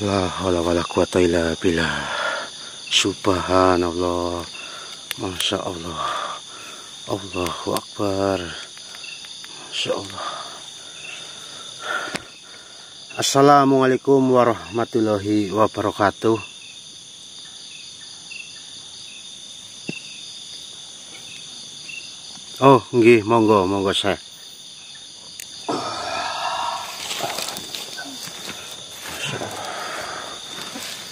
La haula wala quwata illa billah. Subhanallah. Masya Allah. Allahu Akbar. Masya Allah. Assalamualaikum warahmatullahi wabarakatuh. Oh, nggih, monggo Syekh.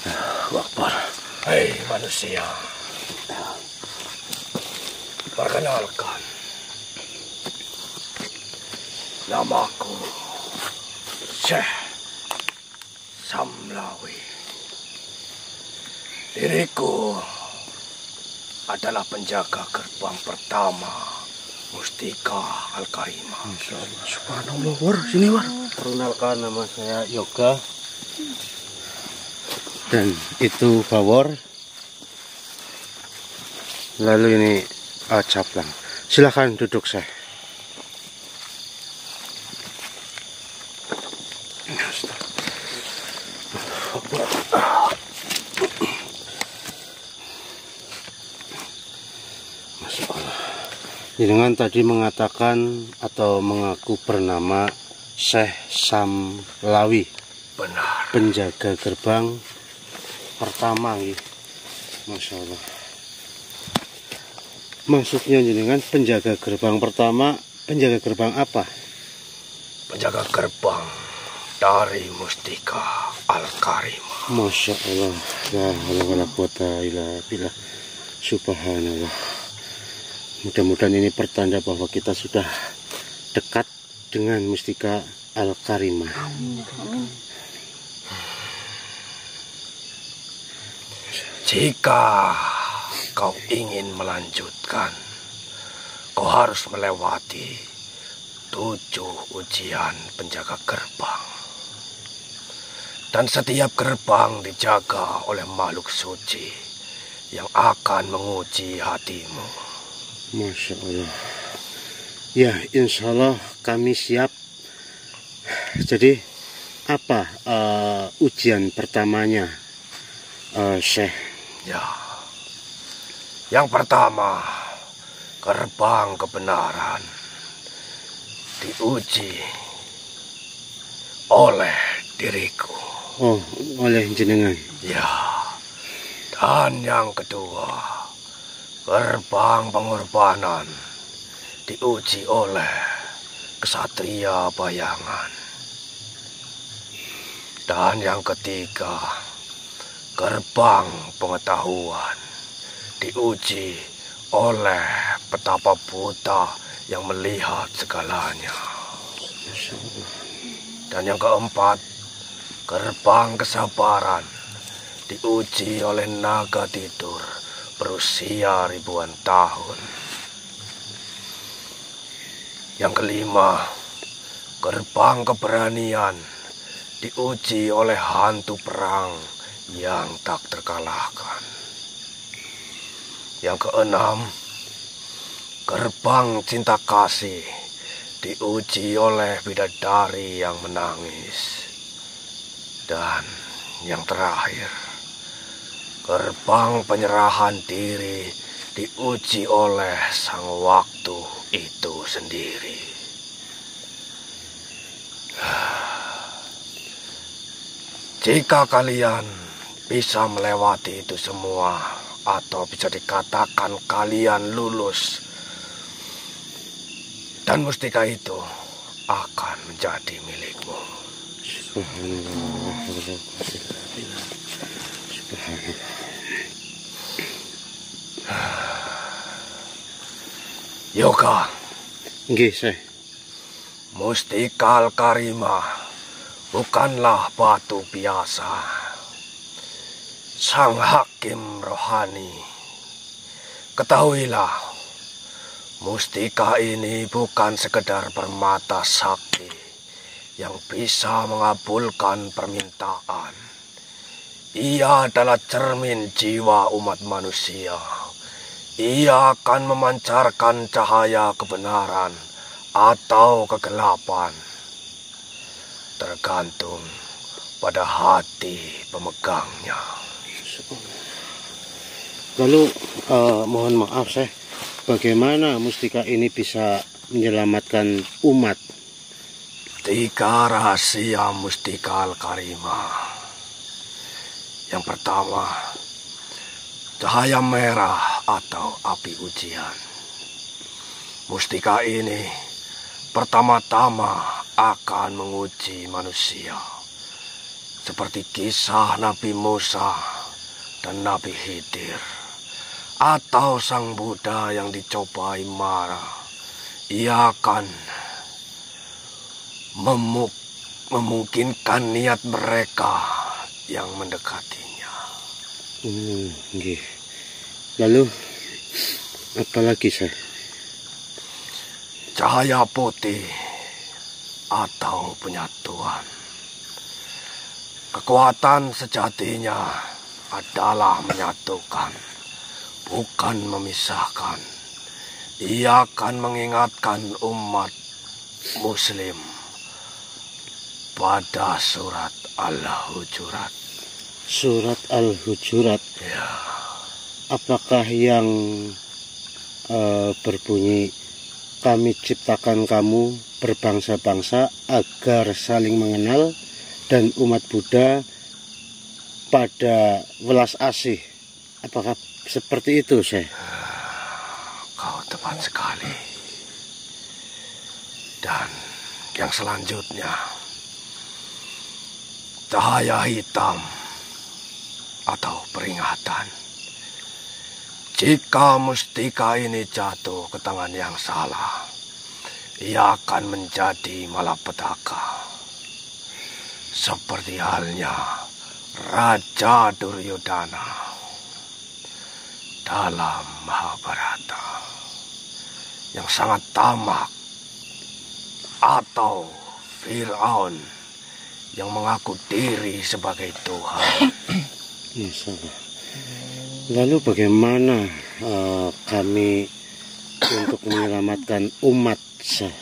Allahu Akbar. Hei manusia, perkenalkan, namaku Syekh Samlawi. Diriku adalah penjaga gerbang pertama Mustika Al-Karimah. Subhanallah, War, sini War. Perkenalkan, nama saya Yoga. Dan itu Bawor. Lalu ini Caplang. Silahkan duduk, Syekh. Dengan tadi mengatakan atau mengaku bernama Syekh Samlawi. Benar. Penjaga gerbang pertama, Masya Allah. Maksudnya dengan penjaga gerbang pertama, penjaga gerbang apa? Penjaga gerbang dari Mustika Al-Karimah. Masya Allah. La haula wala quwata illa billah. Subhanallah. Mudah-mudahan ini pertanda bahwa kita sudah dekat dengan Mustika Al-Karimah. Jika kau ingin melanjutkan, kau harus melewati 7 ujian penjaga gerbang. Dan setiap gerbang dijaga oleh makhluk suci yang akan menguji hatimu. Masya Allah. Ya, insya Allah kami siap. Jadi apa ujian pertamanya, Syekh? Ya, yang pertama, gerbang kebenaran diuji oleh diriku. Oh, oleh jenengan. Ya, dan yang kedua, gerbang pengorbanan diuji oleh kesatria bayangan. Dan yang ketiga, gerbang pengetahuan diuji oleh petapa buta yang melihat segalanya. Dan yang keempat, gerbang kesabaran diuji oleh naga tidur berusia ribuan tahun. Yang kelima, gerbang keberanian diuji oleh hantu perang yang tak terkalahkan. Yang keenam, gerbang cinta kasih diuji oleh bidadari yang menangis. Dan yang terakhir, gerbang penyerahan diri diuji oleh sang waktu itu sendiri. Jika kalian bisa melewati itu semua, atau bisa dikatakan kalian lulus, dan mustika itu akan menjadi milikmu. Subhanallah. Subhanallah. Yoga, Nggih, Syekh. Mustika Al-Karimah bukanlah batu biasa. Sang hakim rohani, ketahuilah, mustika ini bukan sekedar permata sakti yang bisa mengabulkan permintaan. Ia adalah cermin jiwa umat manusia. Ia akan memancarkan cahaya kebenaran atau kegelapan, tergantung pada hati pemegangnya. Lalu mohon maaf Syekh, bagaimana mustika ini bisa menyelamatkan umat? 3 rahasia mustika Al-Karimah. Yang pertama, cahaya merah atau api ujian. Mustika ini pertama-tama akan menguji manusia, seperti kisah Nabi Musa dan Nabi Khidir, atau Sang Buddha yang dicobai marah. Ia akan memungkinkan niat mereka yang mendekatinya. Nggih. Lalu apa lagi Syekh? Cahaya putih atau penyatuan. Kekuatan sejatinya adalah menyatukan, bukan memisahkan. Ia akan mengingatkan umat Muslim pada surat Al-Hujurat. Surat Al-Hujurat. Ya. Apakah yang berbunyi, kami ciptakan kamu berbangsa-bangsa agar saling mengenal dan umat Buddha pada welas asih? Apakah seperti itu, Syekh? Kau tepat sekali. Dan yang selanjutnya, cahaya hitam atau peringatan. Jika mustika ini jatuh ke tangan yang salah, ia akan menjadi malapetaka. Seperti halnya Raja Duryodhana dalam Mahabharata, yang sangat tamak, atau Fir'aun yang mengaku diri sebagai Tuhan. Lalu bagaimana kami untuk menyelamatkan umat, Syekh?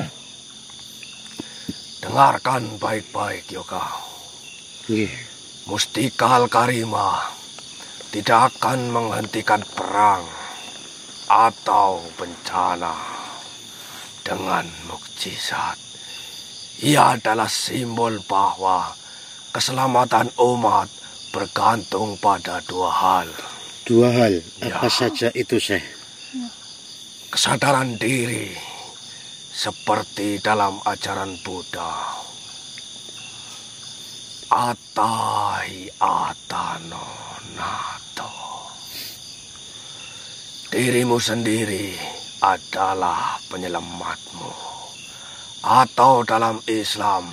Dengarkan baik-baik, Yoga. Mustika Al-Karimah tidak akan menghentikan perang atau bencana dengan mukjizat. Ia adalah simbol bahwa keselamatan umat bergantung pada 2 hal. 2 hal? Ya. Apa saja itu, Syekh? Kesadaran diri, seperti dalam ajaran Buddha. Atahi atano nato. Dirimu sendiri adalah penyelamatmu. Atau dalam Islam,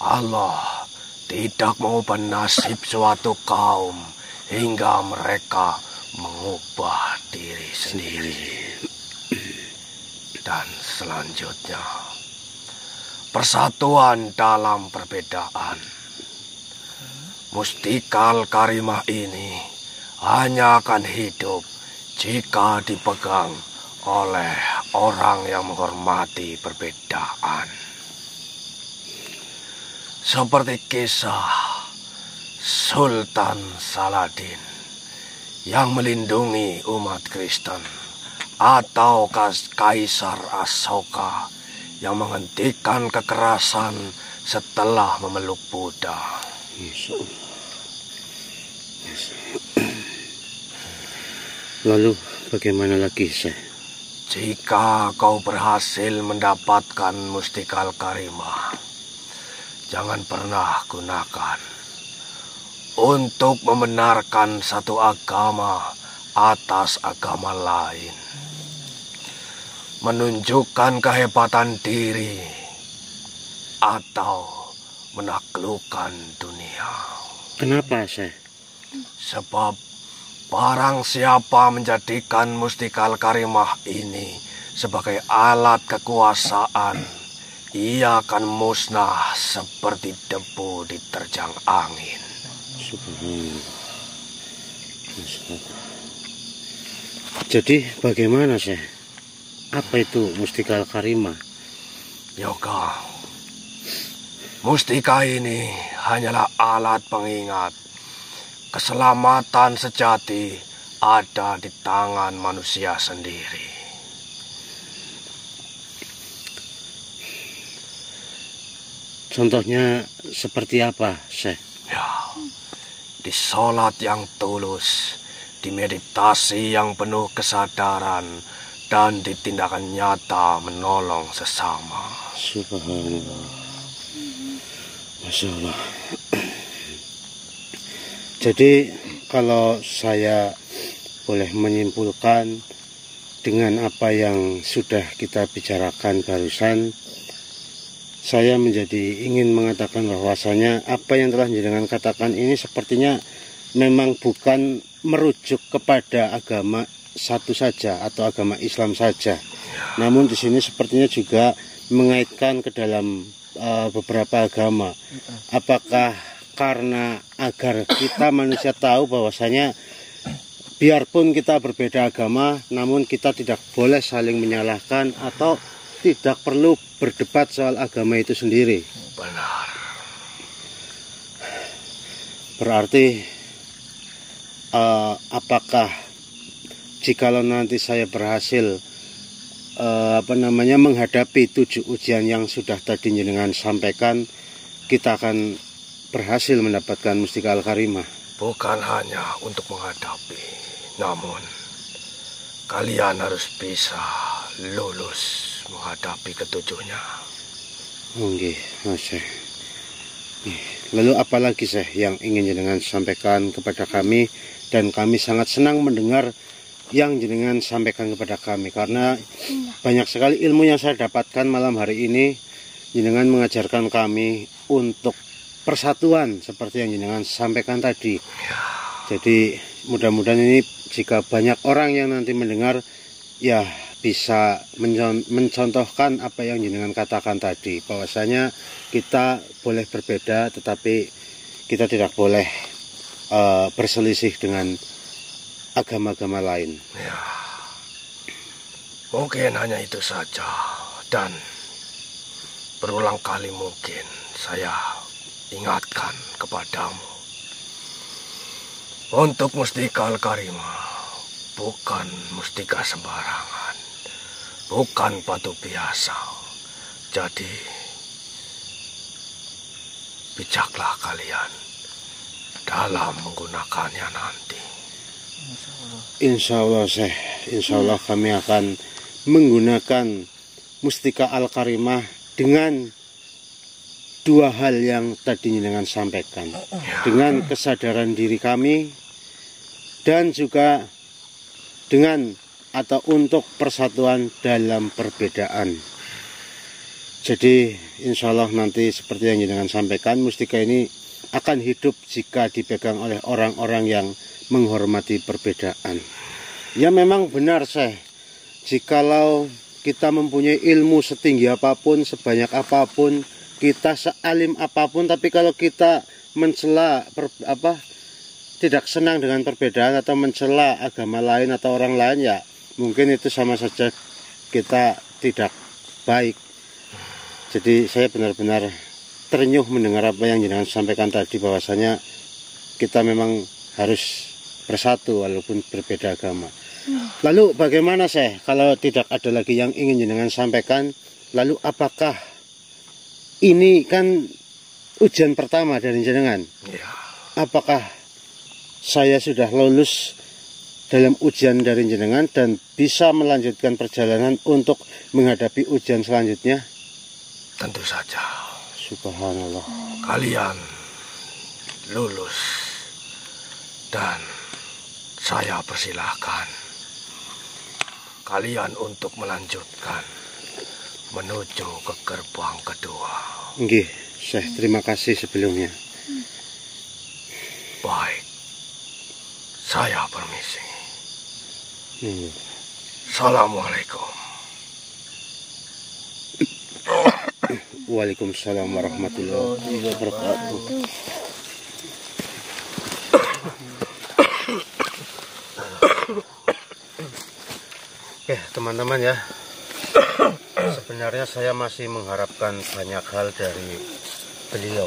Allah tidak mengubah nasib suatu kaum hingga mereka mengubah diri sendiri. Dan selanjutnya, persatuan dalam perbedaan. Mustika Al-Karimah ini hanya akan hidup jika dipegang oleh orang yang menghormati perbedaan. Seperti kisah Sultan Saladin yang melindungi umat Kristen, atau Kaisar Ashoka yang menghentikan kekerasan setelah memeluk Buddha. Lalu bagaimana lagi, Syekh? Jika kau berhasil mendapatkan mustika Al-Karimah, jangan pernah gunakan untuk membenarkan satu agama atas agama lain, menunjukkan kehebatan diri, atau menaklukkan dunia. Kenapa, Syekh? Sebab barang siapa menjadikan mustika Al-Karimah ini sebagai alat kekuasaan, ia akan musnah seperti debu diterjang angin. Jadi bagaimana, Syekh? Apa itu mustika Al-Karimah? Yoga, Mustika ini hanyalah alat pengingat. Keselamatan sejati ada di tangan manusia sendiri. Contohnya seperti apa, Syekh? Ya, di sholat yang tulus, di meditasi yang penuh kesadaran, dan di tindakan nyata menolong sesama. Subhanallah. Masya Allah. Jadi kalau saya boleh menyimpulkan dengan apa yang sudah kita bicarakan barusan, saya menjadi ingin mengatakan bahwasanya apa yang telah jenengan katakan ini sepertinya memang bukan merujuk kepada agama satu saja atau agama Islam saja. Namun di sini sepertinya juga mengaitkan ke dalam beberapa agama. Apakah karena agar kita manusia tahu bahwasanya biarpun kita berbeda agama, namun kita tidak boleh saling menyalahkan atau tidak perlu berdebat soal agama itu sendiri. Benar. Berarti apakah jikalau nanti saya berhasil menghadapi 7 ujian yang sudah tadi jenengan sampaikan, kita akan berhasil mendapatkan Mustika Al-Karimah? Bukan hanya untuk menghadapi, namun kalian harus bisa lulus menghadapi ketujuhnya. Oke, Syekh. Lalu apa lagi, Syekh, yang ingin jenengan sampaikan kepada kami? Dan kami sangat senang mendengar yang jenengan sampaikan kepada kami, karena banyak sekali ilmu yang saya dapatkan malam hari ini. Jenengan mengajarkan kami untuk persatuan seperti yang jenengan sampaikan tadi. Jadi mudah-mudahan ini jika banyak orang yang nanti mendengar, ya bisa mencontohkan apa yang jenengan katakan tadi, bahwasanya kita boleh berbeda tetapi kita tidak boleh berselisih dengan agama-agama lain. Ya, mungkin hanya itu saja. Dan berulang kali mungkin saya ingatkan kepadamu, untuk Mustika Al-Karimah bukan mustika sembarangan, bukan batu biasa. Jadi bijaklah kalian dalam menggunakannya nanti. Insya Allah, Syekh. Insya Allah kami akan menggunakan Mustika Al-Karimah dengan 2 hal yang tadi jenengan sampaikan. Dengan kesadaran diri kami dan juga dengan atau untuk persatuan dalam perbedaan. Jadi insya Allah nanti seperti yang jenengan sampaikan, mustika ini akan hidup jika dipegang oleh orang-orang yang menghormati perbedaan. Ya memang benar, Syekh, jikalau kita mempunyai ilmu setinggi apapun, sebanyak apapun, kita sealim apapun, tapi kalau kita mencela tidak senang dengan perbedaan atau mencela agama lain atau orang lain, ya mungkin itu sama saja kita tidak baik. Jadi saya benar-benar terenyuh mendengar apa yang jenengan sampaikan tadi, bahwasanya kita memang harus bersatu walaupun berbeda agama. Lalu bagaimana, Syekh, kalau tidak ada lagi yang ingin jenengan sampaikan? Lalu apakah ini kan ujian pertama dari jenengan? Ya. Apakah saya sudah lulus dalam ujian dari jenengan dan bisa melanjutkan perjalanan untuk menghadapi ujian selanjutnya? Tentu saja. Subhanallah. Kalian lulus dan saya persilahkan kalian untuk melanjutkan menuju ke gerbang kedua. Nggih, Syekh, terima kasih sebelumnya. Baik, saya permisi. Assalamualaikum. Waalaikumsalam warahmatullahi wabarakatuh. Oke, teman-teman ya, sebenarnya saya masih mengharapkan banyak hal dari beliau.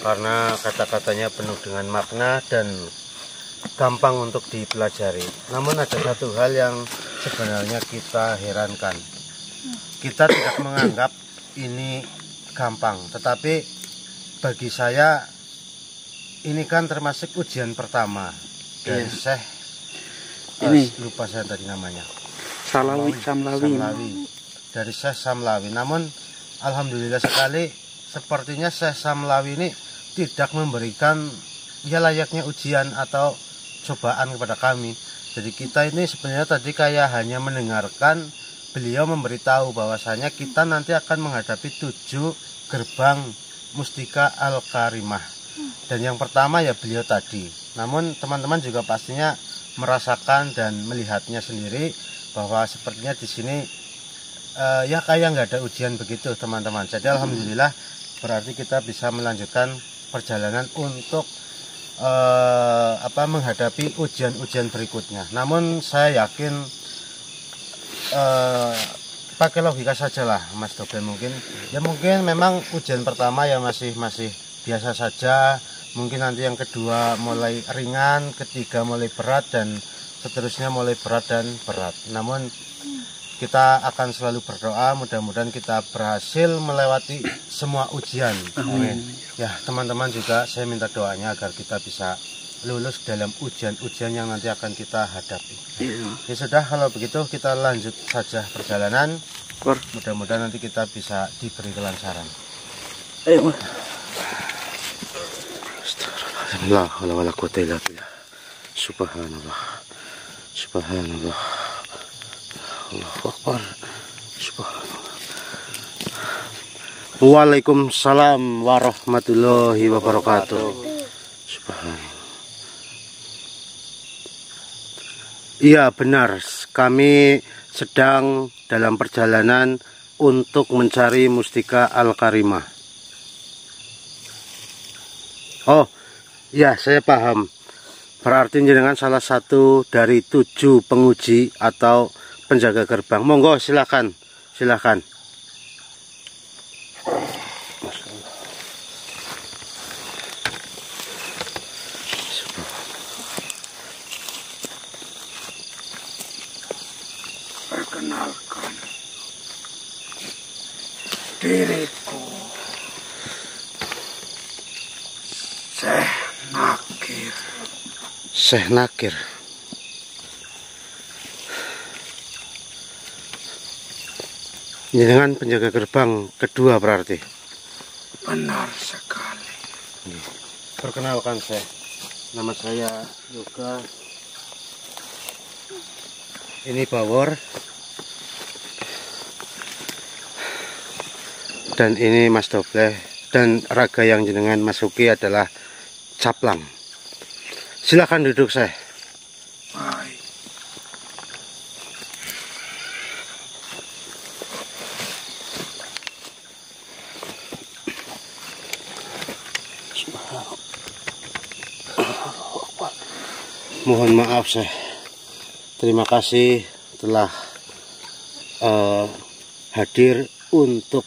Karena kata-katanya penuh dengan makna dan gampang untuk dipelajari. Namun ada satu hal yang sebenarnya kita herankan. Kita tidak menganggap ini gampang, tetapi bagi saya ini kan termasuk ujian pertama dari Syekh ini lupa saya tadi namanya. Samlawi. Dari Syekh Samlawi. Namun alhamdulillah sekali sepertinya Syekh Samlawi ini tidak memberikan ya layaknya ujian atau cobaan kepada kami. Jadi kita ini sebenarnya tadi kayak hanya mendengarkan beliau memberitahu bahwasanya kita nanti akan menghadapi 7 gerbang Mustika Al-Karimah. Dan yang pertama ya beliau tadi. Namun teman-teman juga pastinya merasakan dan melihatnya sendiri bahwa sepertinya di sini ya kayak nggak ada ujian begitu teman-teman. Jadi alhamdulillah berarti kita bisa melanjutkan perjalanan untuk menghadapi ujian-ujian berikutnya. Namun saya yakin pakai logika sajalah Mas Dobe, mungkin memang ujian pertama ya masih biasa saja. Mungkin nanti yang kedua mulai ringan, ketiga mulai berat, dan seterusnya mulai berat dan berat. Namun kita akan selalu berdoa mudah-mudahan kita berhasil melewati semua ujian. Amin. Ya teman-teman juga saya minta doanya agar kita bisa lulus dalam ujian-ujian yang nanti akan kita hadapi. Ya sudah, kalau begitu kita lanjut saja perjalanan. Mudah-mudahan nanti kita bisa diberi kelancaran. Ayo. La haula wala quwwata illa billah. Subhanallah. Subhanallah. Allahu akbar. Subhanallah. Waalaikumsalam warahmatullahi wabarakatuh. Subhanallah. Iya benar, kami sedang dalam perjalanan untuk mencari Mustika Al-Karimah. Oh ya, saya paham. Berarti jenengan salah satu dari 7 penguji atau penjaga gerbang. Monggo silakan. Perkenalkan diriku, Syekh Nakir. Jenengan penjaga gerbang kedua berarti. Benar sekali. Perkenalkan Syekh, nama saya Yoga. Ini Bawor. Dan ini Mas Dobleh. Dan raga yang jenengan masuki adalah Caplang. Silakan duduk Syekh. Baik. Mohon maaf Syekh. Terima kasih telah hadir untuk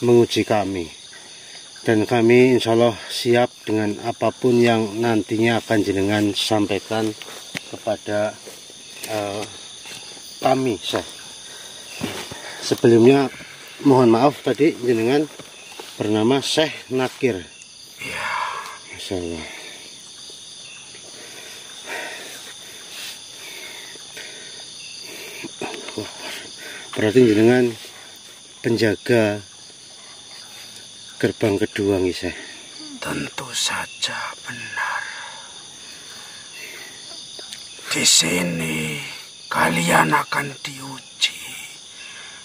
menguji kami. Dan kami insya Allah siap dengan apapun yang nantinya akan jenengan sampaikan kepada kami, Syekh. Sebelumnya mohon maaf tadi jenengan bernama Syekh Nakir. Ya. Masya Allah. Berarti jenengan penjaga gerbang kedua nih, Syekh. Tentu saja benar. Di sini kalian akan diuji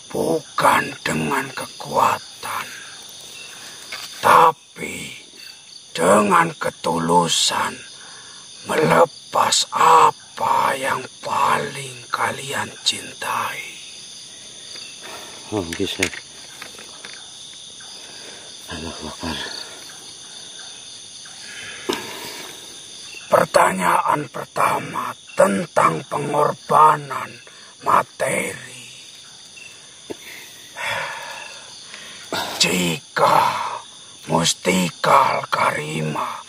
bukan dengan kekuatan, tapi dengan ketulusan melepas apa yang paling kalian cintai. Oh, bisa. Allahu Akbar. Pertanyaan pertama tentang pengorbanan materi. Jika Mustika Al-Karima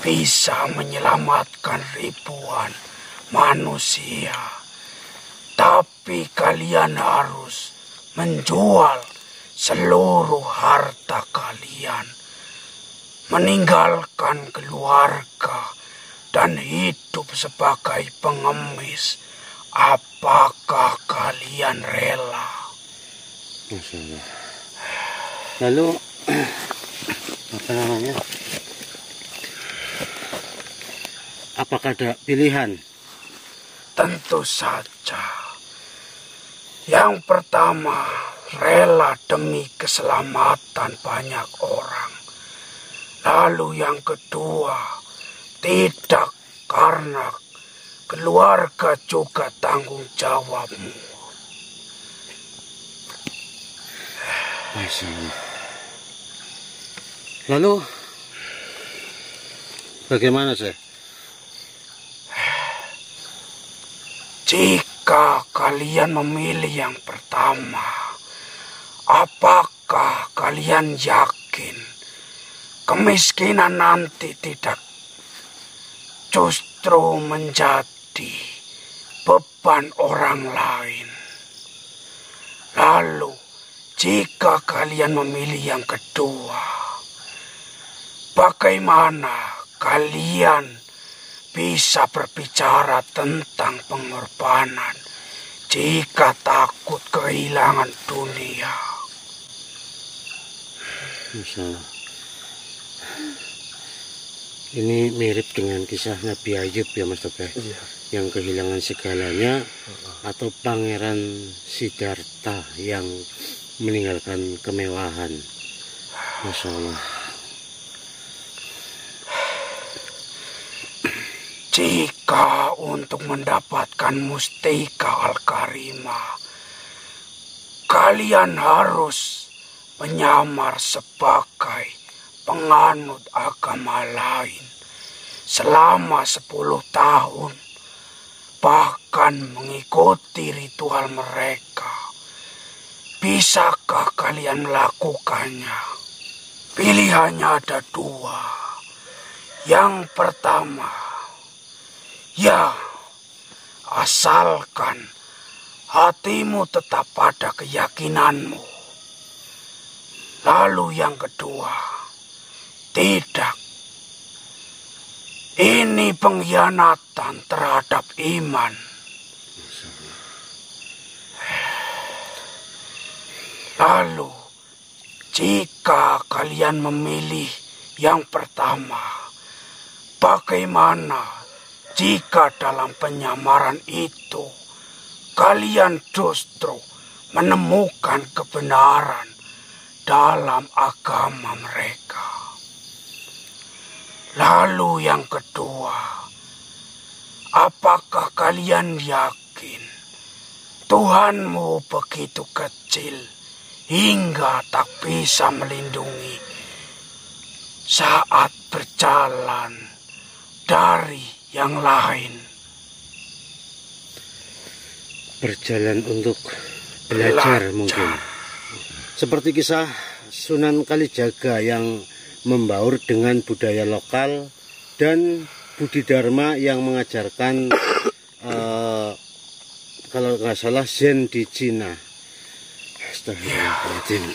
bisa menyelamatkan ribuan manusia. Tapi kalian harus menjual seluruh harta kalian, meninggalkan keluarga, dan hidup sebagai pengemis. Apakah kalian rela? Masya Allah. Lalu apa namanya? Apakah ada pilihan? Tentu saja. Yang pertama, rela demi keselamatan banyak orang. Lalu yang kedua, tidak, karena keluarga juga tanggung jawabmu. Masya Allah. Lalu bagaimana sih? Jika kalian memilih yang pertama, apakah kalian yakin kemiskinan nanti tidak justru menjadi beban orang lain? Lalu, jika kalian memilih yang kedua, bagaimana kalian bisa berbicara tentang pengorbanan jika takut kehilangan dunia? Masya Allah. Ini mirip dengan kisah Nabi Ayub ya Mas Topeh, yang kehilangan segalanya, atau Pangeran Siddhartha yang meninggalkan kemewahan. Masya Allah. Jika untuk mendapatkan Mustika Al-Karima, kalian harus menyamar sebagai penganut agama lain selama 10 tahun, bahkan mengikuti ritual mereka. Bisakah kalian melakukannya? Pilihannya ada 2. Yang pertama, ya, asalkan hatimu tetap pada keyakinanmu. Lalu yang kedua, tidak. Ini pengkhianatan terhadap iman. Lalu, jika kalian memilih yang pertama, bagaimana jika dalam penyamaran itu kalian justru menemukan kebenaran dalam agama mereka? Lalu yang kedua, apakah kalian yakin Tuhanmu begitu kecil hingga tak bisa melindungi saat berjalan dari yang lain? Berjalan untuk belajar mungkin. Seperti kisah Sunan Kalijaga yang membaur dengan budaya lokal, dan Budi Dharma yang mengajarkan kalau nggak salah Zen di Cina. Astagfirullahaladzim.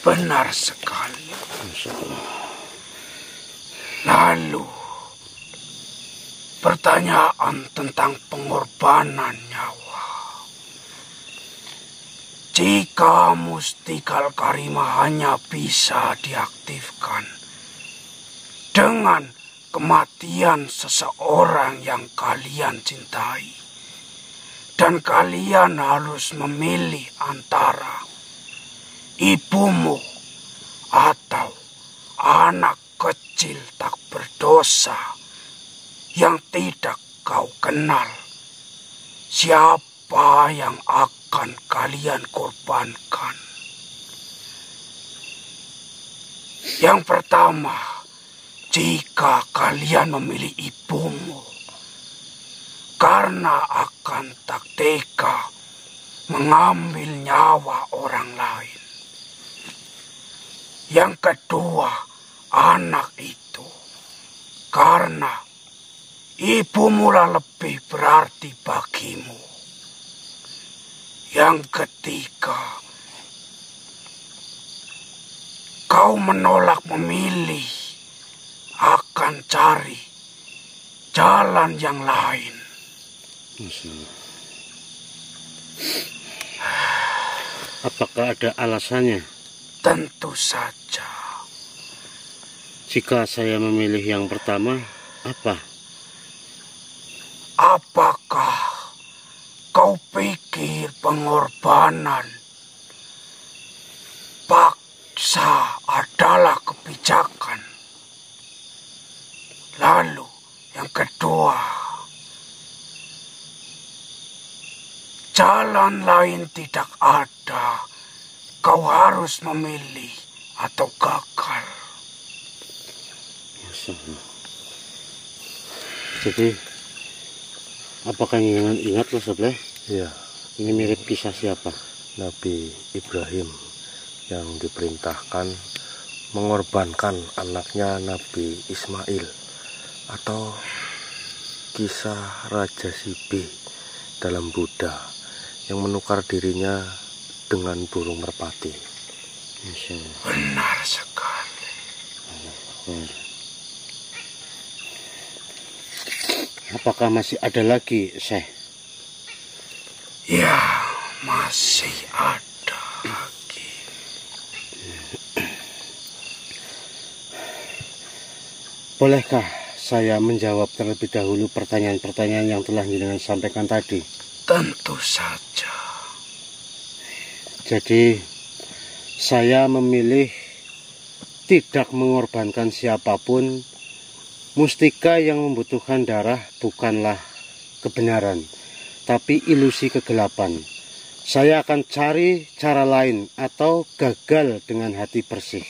Benar sekali. Lalu, pertanyaan tentang pengorbanan nyawa. Jika Mustika Al-Karima hanya bisa diaktifkan dengan kematian seseorang yang kalian cintai, dan kalian harus memilih antara ibumu atau anak kecil tak berdosa yang tidak kau kenal, siapa yang akan kalian korbankan? Yang pertama, jika kalian memilih ibumu karena akan tak tega mengambil nyawa orang lain. Yang kedua, anak itu. Karena ibumu lah lebih berarti bagimu. Yang ketiga, kau menolak memilih, akan cari jalan yang lain. Apakah ada alasannya? Tentu saja. Jika saya memilih yang pertama, apa? Apakah kau pikir pengorbanan paksa adalah kebijakan? Lalu yang kedua, jalan lain tidak ada. Kau harus memilih atau gagal. Jadi, apakah jangan ingat loh sebelah? Ya, Ini mirip kisah siapa? Nabi Ibrahim yang diperintahkan mengorbankan anaknya Nabi Ismail, atau kisah Raja Sibi dalam Buddha yang menukar dirinya dengan burung merpati. Masya Allah. Benar sekali. Apakah masih ada lagi, Syekh? Ya, masih ada lagi. Bolehkah saya menjawab terlebih dahulu pertanyaan-pertanyaan yang telah jenengan sampaikan tadi? Tentu saja. Jadi, saya memilih tidak mengorbankan siapapun. Mustika yang membutuhkan darah bukanlah kebenaran, tapi ilusi kegelapan. Saya akan cari cara lain atau gagal dengan hati bersih.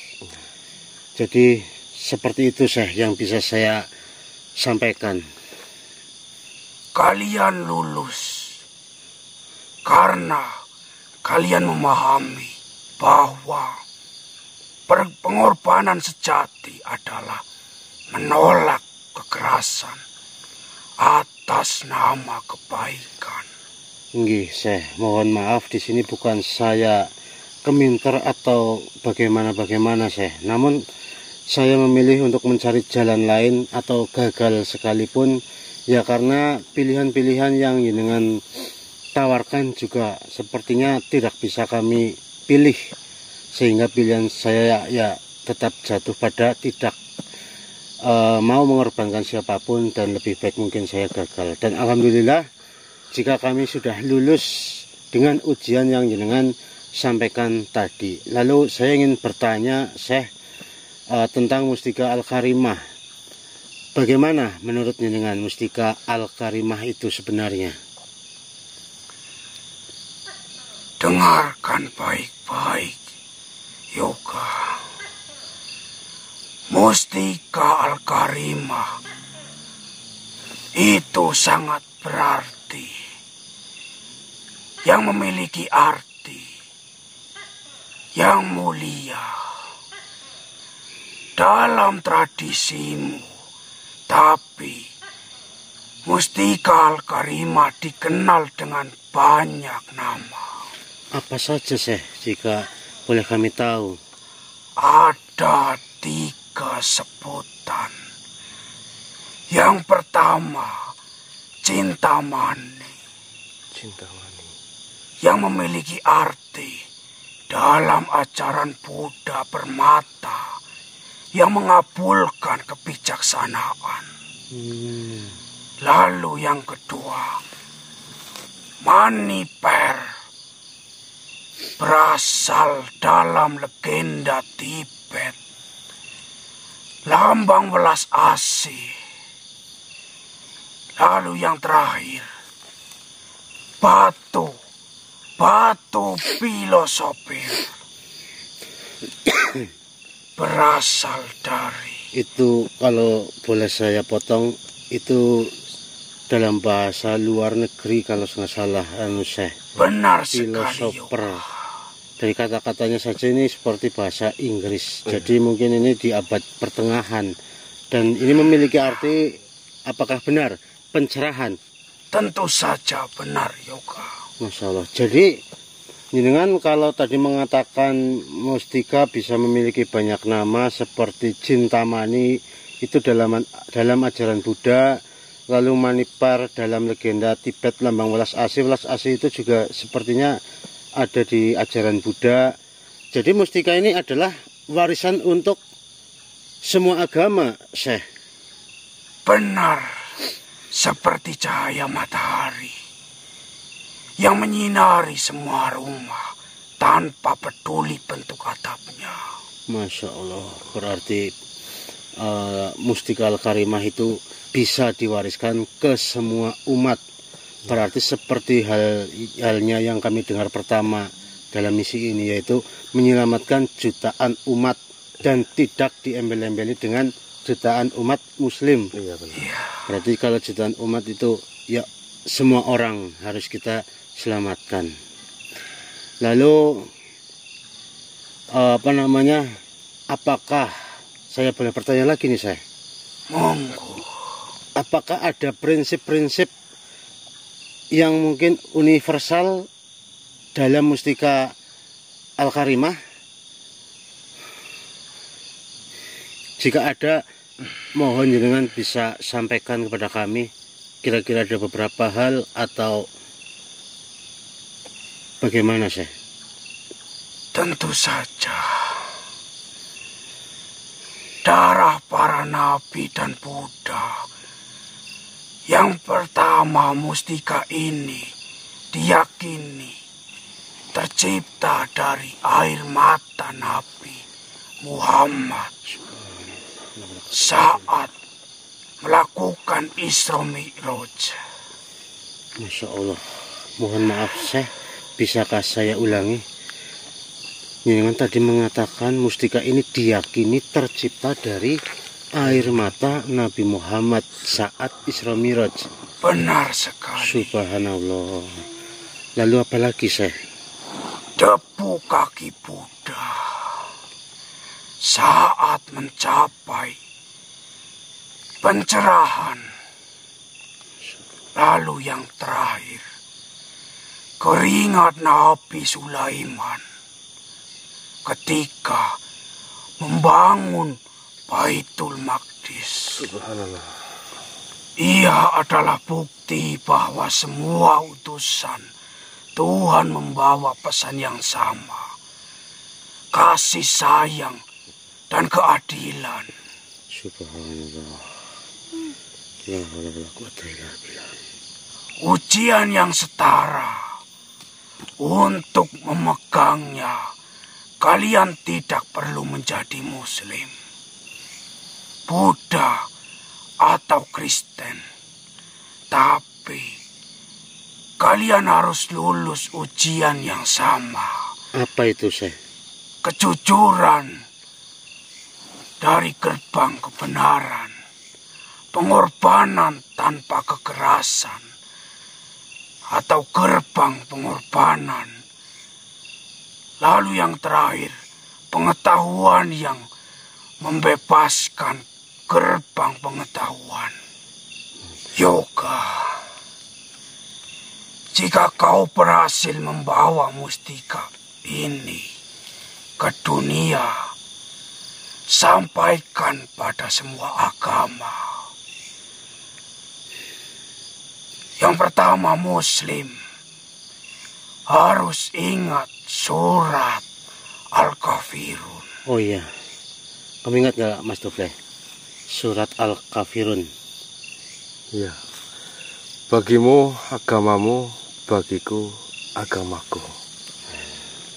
Jadi, seperti itu yang bisa saya sampaikan. Kalian lulus karena kalian memahami bahwa pengorbanan sejati adalah menolak kekerasan atas nama kebaikan. Nggih, Syekh, mohon maaf di sini bukan saya keminter atau bagaimana Syekh. Namun saya memilih untuk mencari jalan lain atau gagal sekalipun ya karena pilihan-pilihan yang jenengan tawarkan juga sepertinya tidak bisa kami pilih, sehingga pilihan saya ya tetap jatuh pada tidak mau mengorbankan siapapun dan lebih baik mungkin saya gagal. Dan alhamdulillah jika kami sudah lulus dengan ujian yang jenengan sampaikan tadi. Lalu saya ingin bertanya Syekh tentang Mustika Al-Karimah. Bagaimana menurut jenengan Mustika Al-Karimah itu sebenarnya? Dengarkan baik-baik, Yoga. Mustika Al-Karimah itu sangat berarti, yang memiliki arti yang mulia dalam tradisimu. Tapi Mustika Al-Karimah dikenal dengan banyak nama. Apa saja Syekh jika boleh kami tahu? Ada 3 sebutan. Yang pertama, Cintamani. Cintamani. Yang memiliki arti dalam ajaran Buddha permata yang mengabulkan kebijaksanaan. Lalu yang kedua, Maniper. Berasal dalam legenda Tibet, lambang welas asih. Lalu yang terakhir, batu filosofir. Berasal dari... Itu kalau boleh saya potong, itu dalam bahasa luar negeri kalau nggak salah Syekh. Benar sekali, Filosofer. dari kata-katanya saja ini seperti bahasa Inggris. Jadi mungkin ini di abad pertengahan. Dan ini memiliki arti, apakah benar, pencerahan? Tentu saja benar, Yoga. Masya Allah. Jadi dengan kalau tadi mengatakan mustika bisa memiliki banyak nama seperti Cintamani itu dalam ajaran Buddha, lalu Manipar dalam legenda Tibet lambang welas asih. Welas asih itu juga sepertinya ada di ajaran Buddha. Jadi mustika ini adalah warisan untuk semua agama, Syekh. Benar, seperti cahaya matahari yang menyinari semua rumah tanpa peduli bentuk atapnya. Masya Allah, berarti mustika Al-Karimah itu bisa diwariskan ke semua umat. Berarti seperti halnya yang kami dengar pertama dalam misi ini, yaitu menyelamatkan jutaan umat dan tidak diembel-embeli dengan jutaan umat muslim. Iya, benar. Berarti kalau jutaan umat itu ya semua orang harus kita selamatkan. Lalu apakah saya boleh bertanya lagi nih, saya? Monggo. Apakah ada prinsip-prinsip yang mungkin universal dalam mustika Al-Karimah? Jika ada, mohon jenengan bisa sampaikan kepada kami. Kira-kira ada beberapa hal atau bagaimana, Syekh? Tentu saja. Darah para nabi dan Buddha. Yang pertama, mustika ini diyakini tercipta dari air mata Nabi Muhammad saat melakukan Isra Mi'raj. Masya Allah. Mohon maaf, Syekh, bisakah saya ulangi? Jenengan tadi mengatakan mustika ini diyakini tercipta dari air mata Nabi Muhammad saat Isra Mi'raj. Benar sekali. Subhanallah. Lalu apa lagi, Syekh? Debu kaki Buddha saat mencapai pencerahan. Lalu yang terakhir, keringat Nabi Sulaiman ketika membangun Baitul Maqdis. Subhanallah. Ia adalah bukti bahwa semua utusan Tuhan membawa pesan yang sama, kasih sayang dan keadilan. Subhanallah. La haula wala quwwata illa billah. Ujian yang setara. Untuk memegangnya, kalian tidak perlu menjadi Muslim, Buddha, atau Kristen. Tapi kalian harus lulus ujian yang sama. Apa itu, Syekh? Kejujuran dari gerbang kebenaran, pengorbanan tanpa kekerasan, atau gerbang pengorbanan. Lalu yang terakhir, pengetahuan yang membebaskan, gerbang pengetahuan. Yoga. Jika kau berhasil membawa mustika ini ke dunia, sampaikan pada semua agama. Yang pertama, Muslim harus ingat surat Al-Kafirun. Oh iya, kamu ingat gak, Mas Dufle? Surat Al-Kafirun. Iya. Bagimu agamamu, bagiku agamaku.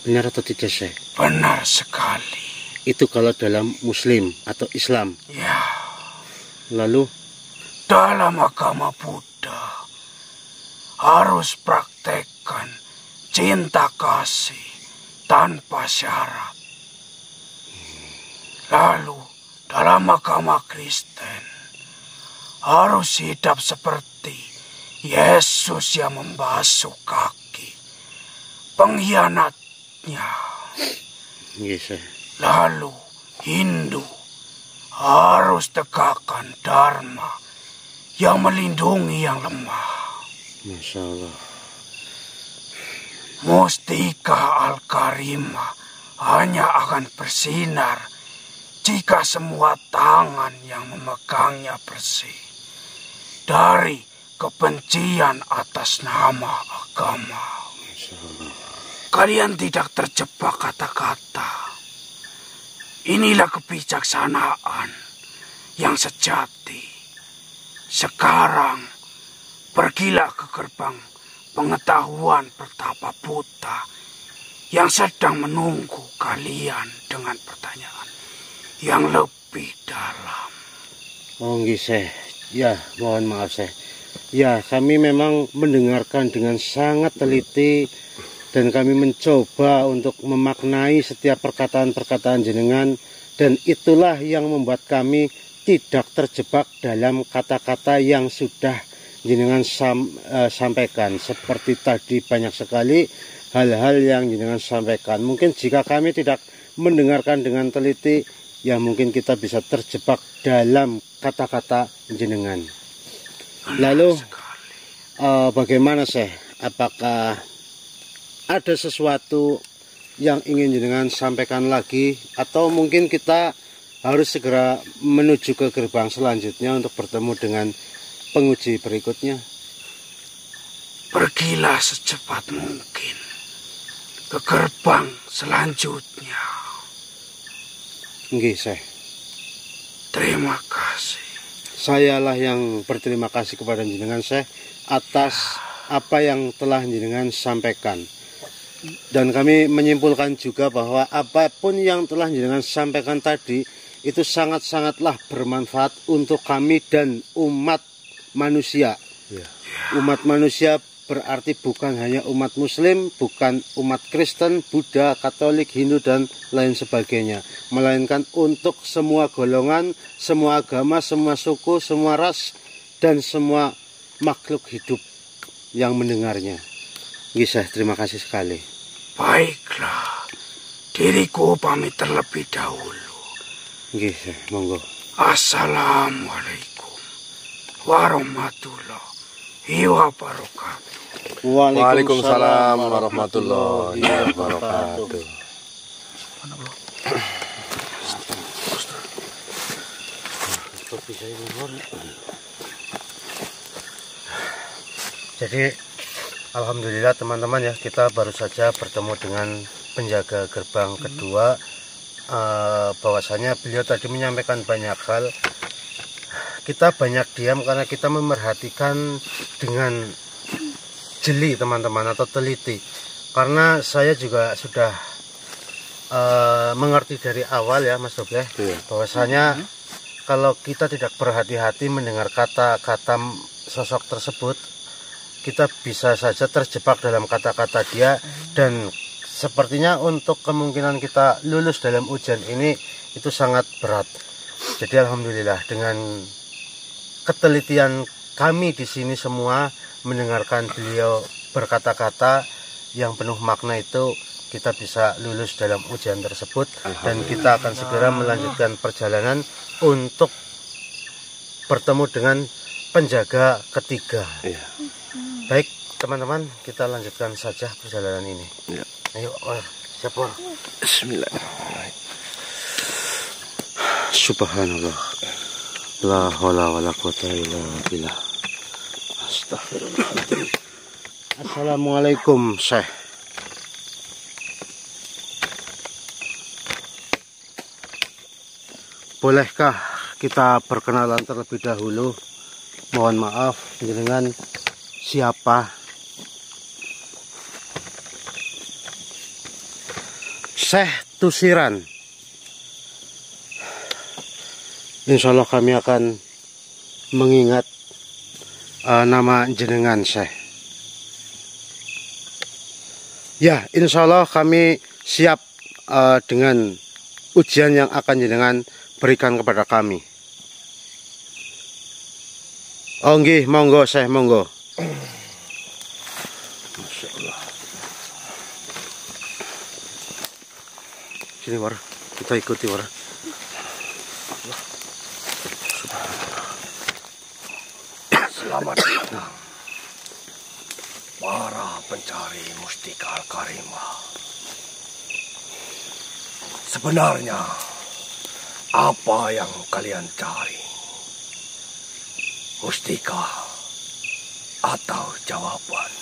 Benar atau tidak, Syekh? Benar sekali. Itu kalau dalam Muslim atau Islam. Ya. Lalu? Dalam agama Buddha, harus praktekkan cinta kasih tanpa syarat. Lalu, dalam agama Kristen, harus hidup seperti Yesus yang membasuh kaki pengkhianatnya. Nggih, Syekh. Lalu Hindu harus tegakkan dharma yang melindungi yang lemah. Masya Allah. Mustika Al-Karimah hanya akan bersinar jika semua tangan yang memegangnya bersih dari kebencian atas nama agama. Kalian tidak terjebak kata-kata. Inilah kebijaksanaan yang sejati. Sekarang pergilah ke gerbang pengetahuan Pertapa Buta yang sedang menunggu kalian dengan pertanyaan yang lebih dalam. Oh nggih, Syekh. Ya, mohon maaf, Syekh. Ya, kami memang mendengarkan dengan sangat teliti dan kami mencoba untuk memaknai setiap perkataan-perkataan jenengan, dan itulah yang membuat kami tidak terjebak dalam kata-kata yang sudah jenengan sampaikan. Seperti tadi banyak sekali hal-hal yang jenengan sampaikan. Mungkin jika kami tidak mendengarkan dengan teliti, ya mungkin kita bisa terjebak dalam kata-kata jenengan. Lalu bagaimana, Syekh? Apakah ada sesuatu yang ingin jenengan sampaikan lagi, atau mungkin kita harus segera menuju ke gerbang selanjutnya untuk bertemu dengan penguji berikutnya? Pergilah secepat mungkin ke gerbang selanjutnya. Nggih, Syekh. Terima kasih. Sayalah yang berterima kasih kepada jenengan, Syekh, atas apa yang telah jenengan sampaikan. Dan kami menyimpulkan juga bahwa apapun yang telah jenengan sampaikan tadi itu sangat-sangatlah bermanfaat untuk kami dan umat manusia. Umat manusia berarti bukan hanya umat Muslim, bukan umat Kristen, Buddha, Katolik, Hindu, dan lain sebagainya, melainkan untuk semua golongan, semua agama, semua suku, semua ras, dan semua makhluk hidup yang mendengarnya. Gisah, terima kasih sekali. Baiklah, diriku pamit terlebih dahulu. Gisah, monggo. Assalamualaikum warahmatullahi wabarakatuh. Waalaikumsalam warahmatullahi wabarakatuh. Jadi alhamdulillah teman-teman ya, kita baru saja bertemu dengan penjaga gerbang kedua. Bahwasanya beliau tadi menyampaikan banyak hal. Kita banyak diam karena kita memerhatikan dengan jeli teman-teman, atau teliti. Karena saya juga sudah mengerti dari awal ya Mas Dobleh, bahwasanya kalau kita tidak berhati-hati mendengar kata-kata sosok tersebut, kita bisa saja terjebak dalam kata-kata dia, dan sepertinya untuk kemungkinan kita lulus dalam ujian ini itu sangat berat. Jadi alhamdulillah dengan ketelitian kami di sini semua mendengarkan beliau berkata-kata yang penuh makna itu, kita bisa lulus dalam ujian tersebut, dan kita akan segera melanjutkan perjalanan untuk bertemu dengan penjaga ketiga. Baik teman-teman, kita lanjutkan saja perjalanan ini. Ayo, siapa? Bismillahirrahmanirrahim. Subhanallah, la haula wala quwata illa billah. Astagfirullahaladzim. Assalamualaikum, Syekh. Bolehkah kita perkenalan terlebih dahulu? Mohon maaf, dengan siapa? Syekh Tusiran. Insya Allah kami akan mengingat nama jenengan, Syekh. Ya, insya Allah kami siap dengan ujian yang akan jenengan berikan kepada kami. Oh nggih, monggo Syekh, monggo. Masya Allah. Sini War, kita ikuti War. Selamat datang para pencari mustika Al-Karimah. Sebenarnya apa yang kalian cari? Mustika atau jawaban?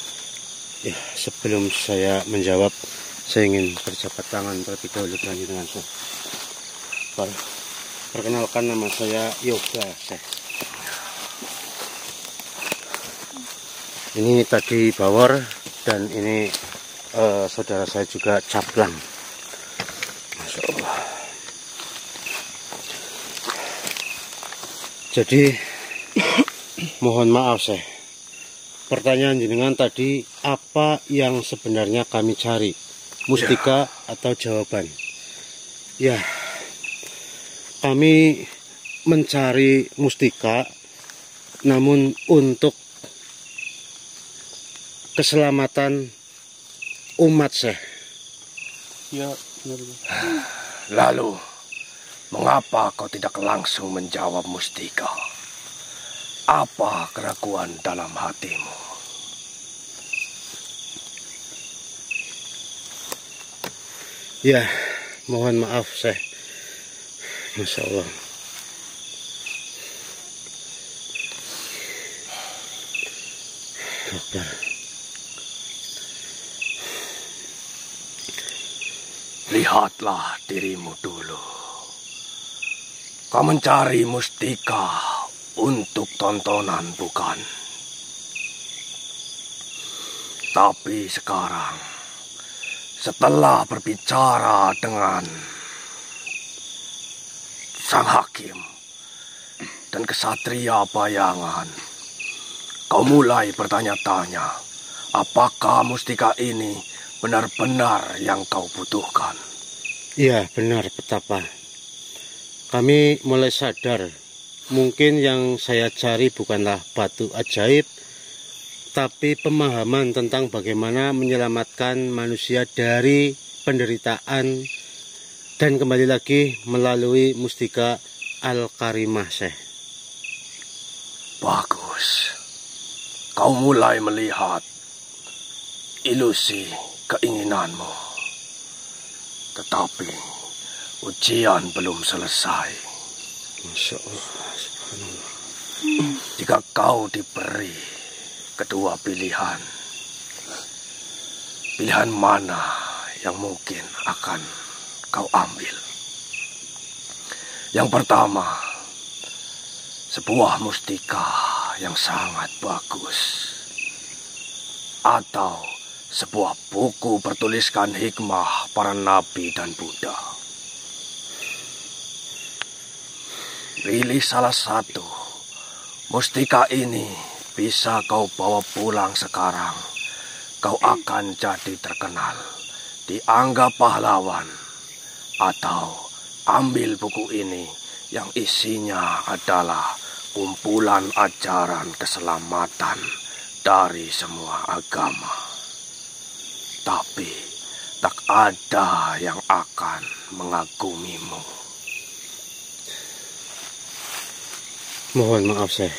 Ya, sebelum saya menjawab, saya ingin berjabat tangan terlebih dahulu dengan saya. Perkenalkan, nama saya Yoga, Syekh. Ini tadi Bawor dan ini saudara saya juga Caplang. Masya Allah. Jadi mohon maaf Syekh. Pertanyaan jenengan tadi, apa yang sebenarnya kami cari? Mustika atau jawaban? Ya, kami mencari mustika, namun untuk keselamatan umat Syekh. Ya, benar. Lalu, mengapa kau tidak langsung menjawab mustika? Apa keraguan dalam hatimu? Ya, mohon maaf Syekh. Masya Allah. Dokter. Lihatlah dirimu dulu. Kau mencari mustika untuk tontonan, bukan? Tapi sekarang, setelah berbicara dengan sang hakim dan kesatria bayangan, kau mulai bertanya-tanya, apakah mustika ini benar-benar yang kau butuhkan? Iya, benar Petapa. Kami mulai sadar, mungkin yang saya cari bukanlah batu ajaib, tapi pemahaman tentang bagaimana menyelamatkan manusia dari penderitaan dan kembali lagi melalui mustika Al-Karimah, Syekh. Bagus. Kau mulai melihat ilusi keinginanmu. Tetapi ujian belum selesai. Masya Allah, subhanallah. Jika kau diberi kedua pilihan, pilihan mana yang mungkin akan kau ambil? Yang pertama, sebuah mustika yang sangat bagus, atau sebuah buku bertuliskan hikmah para nabi dan Buddha. Pilih salah satu. Mustika ini bisa kau bawa pulang sekarang. Kau akan jadi terkenal, dianggap pahlawan. Atau ambil buku ini yang isinya adalah kumpulan ajaran keselamatan dari semua agama. Tapi tak ada yang akan mengagumimu. Mohon maaf Syekh.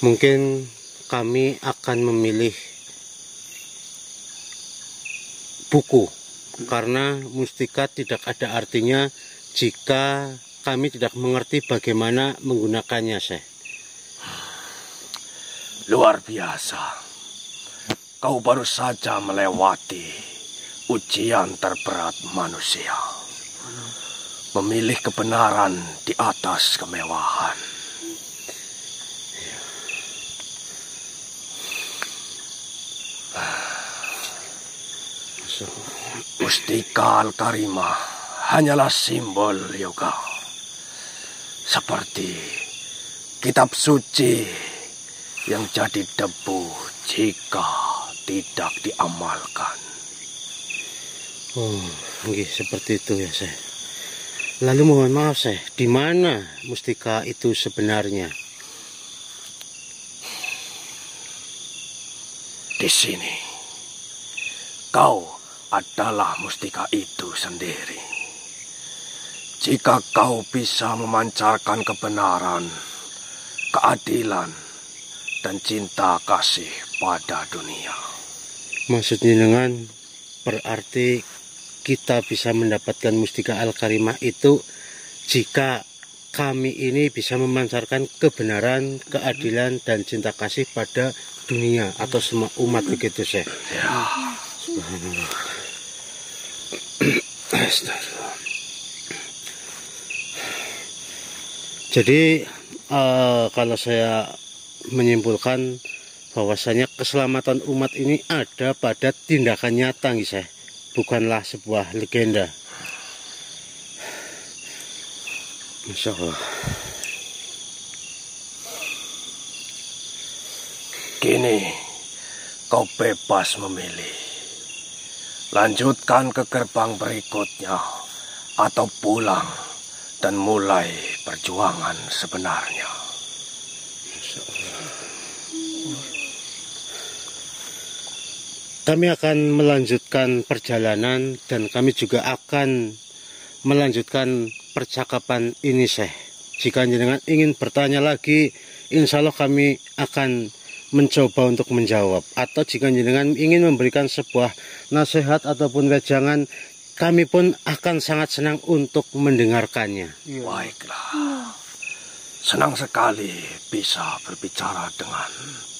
Mungkin kami akan memilih buku, karena mustika tidak ada artinya jika kami tidak mengerti bagaimana menggunakannya, Syekh. Luar biasa. Kau baru saja melewati ujian terberat manusia. Memilih kebenaran di atas kemewahan. Mustika Al-Karimah hanyalah simbol yoga. Seperti kitab suci yang jadi debu jika tidak diamalkan. Oh, seperti itu ya, Syekh. Lalu mohon maaf, Syekh, di mana mustika itu sebenarnya? Di sini. Kau adalah mustika itu sendiri. Jika kau bisa memancarkan kebenaran, keadilan, dan cinta kasih pada dunia. Maksudnya dengan berarti kita bisa mendapatkan mustika Al-Karimah itu jika kami ini bisa memancarkan kebenaran, keadilan, dan cinta kasih pada dunia atau semua umat begitu, Syekh. Ya. Subhanallah. Astagfirullah. Jadi kalau saya menyimpulkan bahwasanya keselamatan umat ini ada pada tindakan nyata, Syekh. Bukanlah sebuah legenda. Masya Allah. Kini kau bebas memilih. Lanjutkan ke gerbang berikutnya atau pulang dan mulai perjuangan sebenarnya. Masya Allah. Kami akan melanjutkan perjalanan dan kami juga akan melanjutkan percakapan ini, Syekh. Jika jenengan ingin bertanya lagi, insya Allah kami akan mencoba untuk menjawab. Atau jika jenengan ingin memberikan sebuah nasihat ataupun wejangan, kami pun akan sangat senang untuk mendengarkannya. Baiklah. Senang sekali bisa berbicara dengan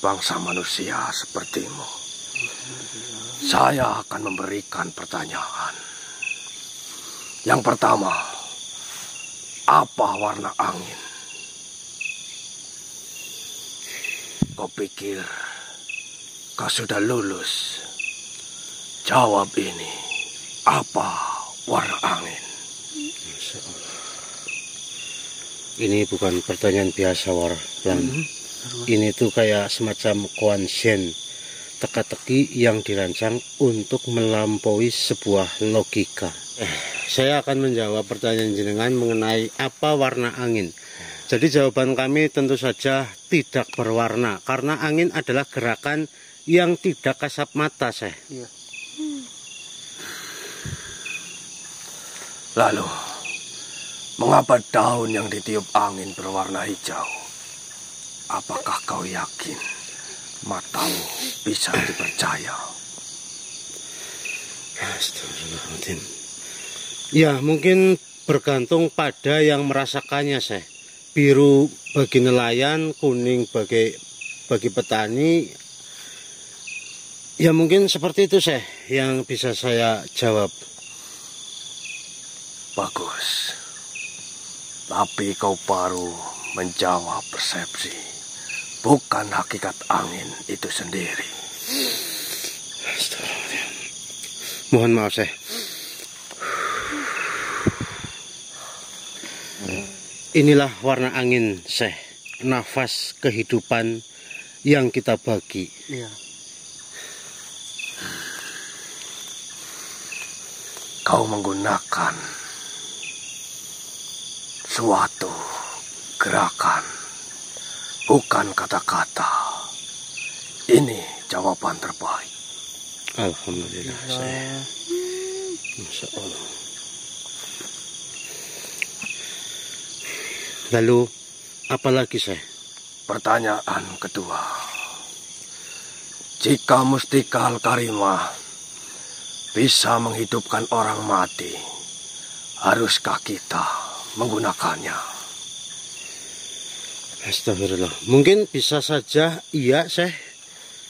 bangsa manusia sepertimu. Saya akan memberikan pertanyaan. Yang pertama, apa warna angin? Kau pikir kau sudah lulus? Jawab ini, apa warna angin? Masya Allah. Ini bukan pertanyaan biasa, Warlan. Ini tuh kayak semacam kuansen, teka-teki yang dirancang untuk melampaui sebuah logika. Saya akan menjawab pertanyaan jenengan mengenai apa warna angin. Jadi jawaban kami tentu saja tidak berwarna, karena angin adalah gerakan yang tidak kasat mata, Syekh. Iya. Lalu, mengapa daun yang ditiup angin berwarna hijau? Apakah kau yakin matamu bisa dipercaya? Astagfirullahaladzim. Ya, mungkin bergantung pada yang merasakannya, Syekh. Biru bagi nelayan, kuning bagi petani. Ya mungkin seperti itu, Syekh, yang bisa saya jawab. Bagus. Tapi kau baru menjawab persepsi, bukan hakikat angin itu sendiri. Astagfirullahaladzim. Mohon maaf, Syekh. Inilah warna angin, Syekh. Nafas kehidupan yang kita bagi. Iya. Kau menggunakan suatu gerakan, bukan kata-kata. Ini jawaban terbaik. Alhamdulillah, Syekh. Masya Allah. Lalu, apa lagi, Syekh? Pertanyaan kedua. Jika mustika Al-Karimah bisa menghidupkan orang mati, haruskah kita menggunakannya? Astagfirullah. Mungkin bisa saja iya, Syekh,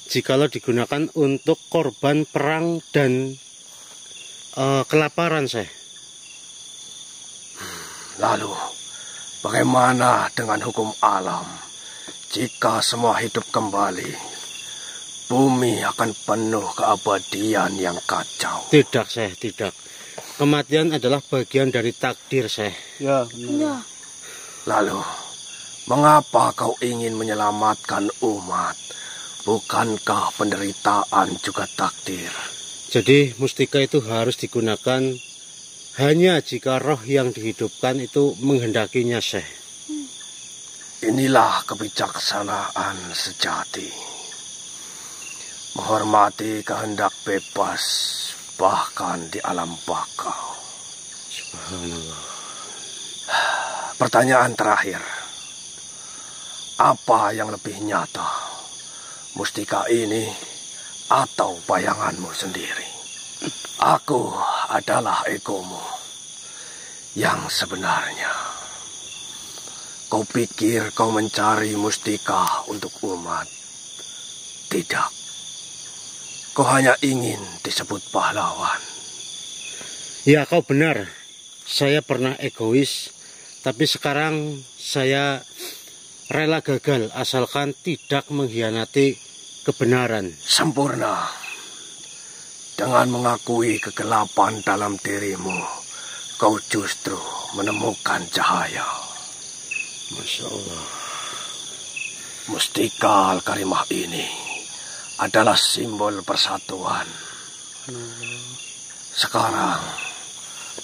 jikalau digunakan untuk korban perang dan kelaparan, Syekh. Lalu, bagaimana dengan hukum alam? Jika semua hidup kembali, bumi akan penuh keabadian yang kacau. Tidak, Syekh, tidak. Kematian adalah bagian dari takdir, Syekh. Ya, benar. Lalu, mengapa kau ingin menyelamatkan umat? Bukankah penderitaan juga takdir? Jadi mustika itu harus digunakan hanya jika roh yang dihidupkan itu menghendakinya, Syekh. Inilah kebijaksanaan sejati. Menghormati kehendak bebas, bahkan di alam baka. Subhanallah. Pertanyaan terakhir. Apa yang lebih nyata? Mustika ini atau bayanganmu sendiri? Aku adalah egomu yang sebenarnya. Kau pikir kau mencari mustika untuk umat? Tidak. Kau hanya ingin disebut pahlawan. Ya, kau benar. Saya pernah egois, tapi sekarang saya rela gagal asalkan tidak mengkhianati kebenaran. Sempurna. Dengan mengakui kegelapan dalam dirimu, kau justru menemukan cahaya. Masya Allah. Mustika Al-Karimah ini adalah simbol persatuan. Sekarang,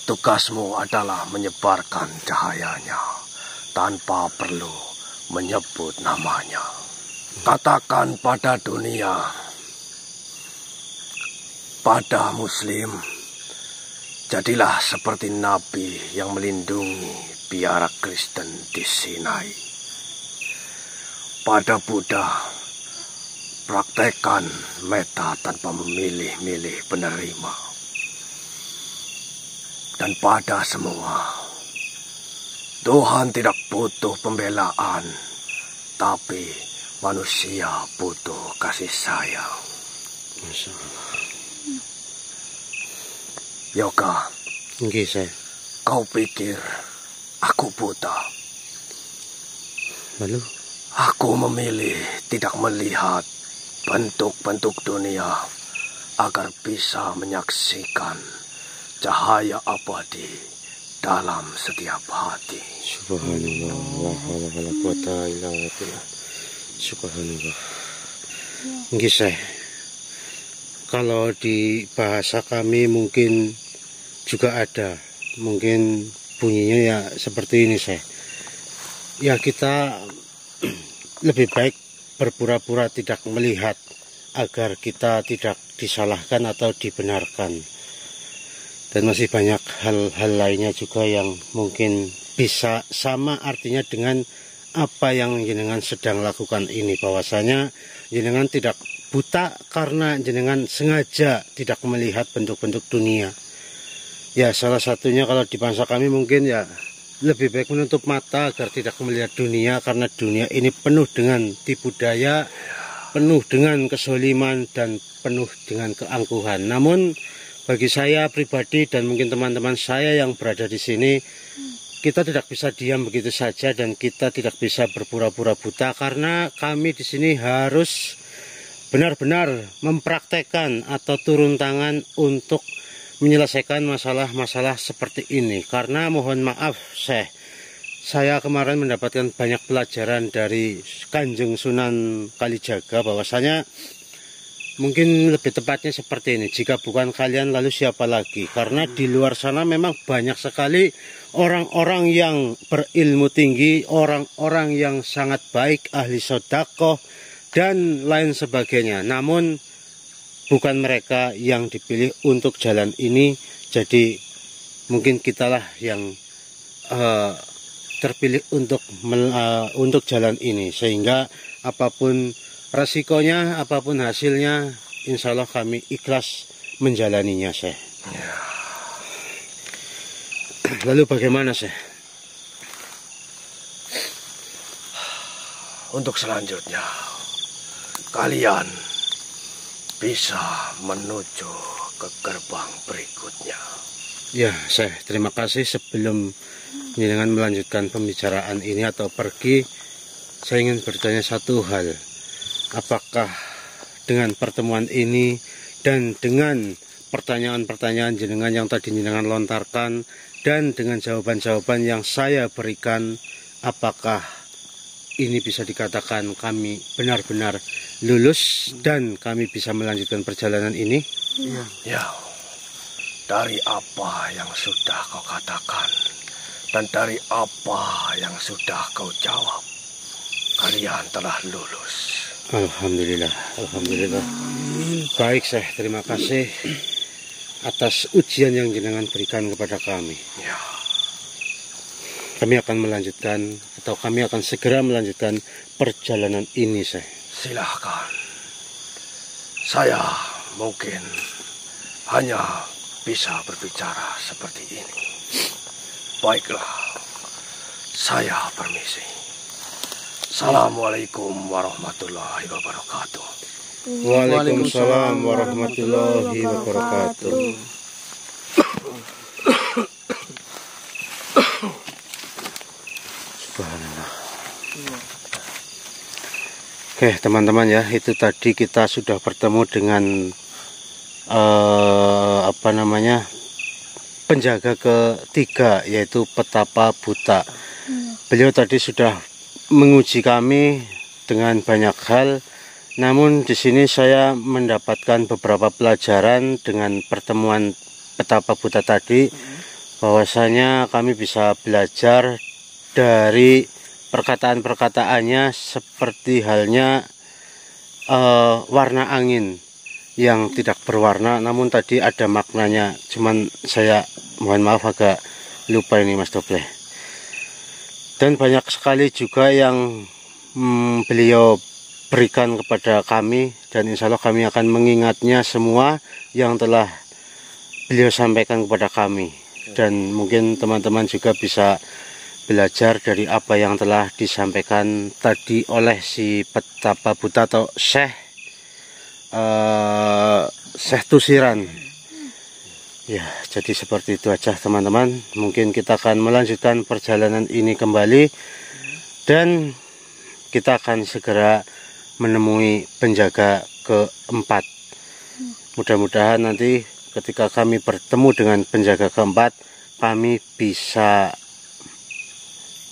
tugasmu adalah menyebarkan cahayanya tanpa perlu menyebut namanya. Katakan pada dunia, pada Muslim, jadilah seperti Nabi yang melindungi biara Kristen di Sinai. Pada Buddha, praktekkan metta tanpa memilih-milih penerima. Dan pada semua, Tuhan tidak butuh pembelaan, tapi manusia butuh kasih sayang. Masya Allah. Yoga, Nggih, Syekh. kau pikir aku buta? Lalu? Aku memilih tidak melihat bentuk-bentuk dunia agar bisa menyaksikan cahaya abadi dalam setiap hati. Subhanallah, la haula wala quwata illa billah. Subhanallah. Nggih, Syekh. Kalau di bahasa kami mungkin juga ada, mungkin bunyinya ya seperti ini, Syekh. Ya, kita lebih baik berpura-pura tidak melihat agar kita tidak disalahkan atau dibenarkan. Dan masih banyak hal-hal lainnya juga yang mungkin bisa sama artinya dengan apa yang jenengan sedang lakukan ini, bahwasanya jenengan tidak buta karena jenengan sengaja tidak melihat bentuk-bentuk dunia. Ya, salah satunya kalau di bangsa kami mungkin ya lebih baik menutup mata agar tidak melihat dunia, karena dunia ini penuh dengan tipu daya, penuh dengan kesoliman, dan penuh dengan keangkuhan. Namun bagi saya pribadi dan mungkin teman-teman saya yang berada di sini, kita tidak bisa diam begitu saja dan kita tidak bisa berpura-pura buta, karena kami di sini harus benar-benar mempraktekkan atau turun tangan untuk menyelesaikan masalah-masalah seperti ini. Karena mohon maaf, Syekh, saya kemarin mendapatkan banyak pelajaran dari Kanjeng Sunan Kalijaga, bahwasanya mungkin lebih tepatnya seperti ini, jika bukan kalian lalu siapa lagi. Karena di luar sana memang banyak sekali orang-orang yang berilmu tinggi, orang-orang yang sangat baik, ahli sedekah dan lain sebagainya. Namun bukan mereka yang dipilih untuk jalan ini. Jadi mungkin kitalah yang terpilih untuk jalan ini, sehingga apapun resikonya, apapun hasilnya, insya Allah kami ikhlas menjalaninya, Syekh. Ya. Lalu bagaimana, Syekh? Untuk selanjutnya, kalian bisa menuju ke gerbang berikutnya. Ya, Syekh, terima kasih. Sebelum dengan melanjutkan pembicaraan ini atau pergi, saya ingin bertanya satu hal. Apakah dengan pertemuan ini dan dengan pertanyaan-pertanyaan jenengan yang tadi jenengan lontarkan dan dengan jawaban-jawaban yang saya berikan, apakah ini bisa dikatakan kami benar-benar lulus dan kami bisa melanjutkan perjalanan ini? Iya. Ya, dari apa yang sudah kau katakan dan dari apa yang sudah kau jawab, kalian telah lulus. Alhamdulillah, alhamdulillah. Baik, Syekh, terima kasih atas ujian yang jenengan berikan kepada kami. Ya. kami akan melanjutkan atau kami akan segera melanjutkan perjalanan ini, Syekh. Silahkan. Saya mungkin hanya bisa berbicara seperti ini. Baiklah, saya permisi. Assalamualaikum warahmatullahi wabarakatuh. Waalaikumsalam warahmatullahi wabarakatuh. Subhanallah. Oke teman-teman ya, itu tadi kita sudah bertemu dengan penjaga ketiga, yaitu Petapa Buta. Beliau tadi sudah menguji kami dengan banyak hal, namun di sini saya mendapatkan beberapa pelajaran dengan pertemuan Petapa Buta tadi, bahwasanya kami bisa belajar dari perkataan-perkataannya seperti halnya warna angin yang tidak berwarna, namun tadi ada maknanya. Cuman saya mohon maaf agak lupa ini Mas Doble. Dan banyak sekali juga yang beliau berikan kepada kami, dan insya Allah kami akan mengingatnya semua yang telah beliau sampaikan kepada kami. Dan mungkin teman-teman juga bisa belajar dari apa yang telah disampaikan tadi oleh si Petapa Buta atau Syekh Tusiran. Ya, jadi seperti itu aja teman-teman. Mungkin kita akan melanjutkan perjalanan ini kembali, dan kita akan segera menemui penjaga keempat. Mudah-mudahan nanti ketika kami bertemu dengan penjaga keempat, kami bisa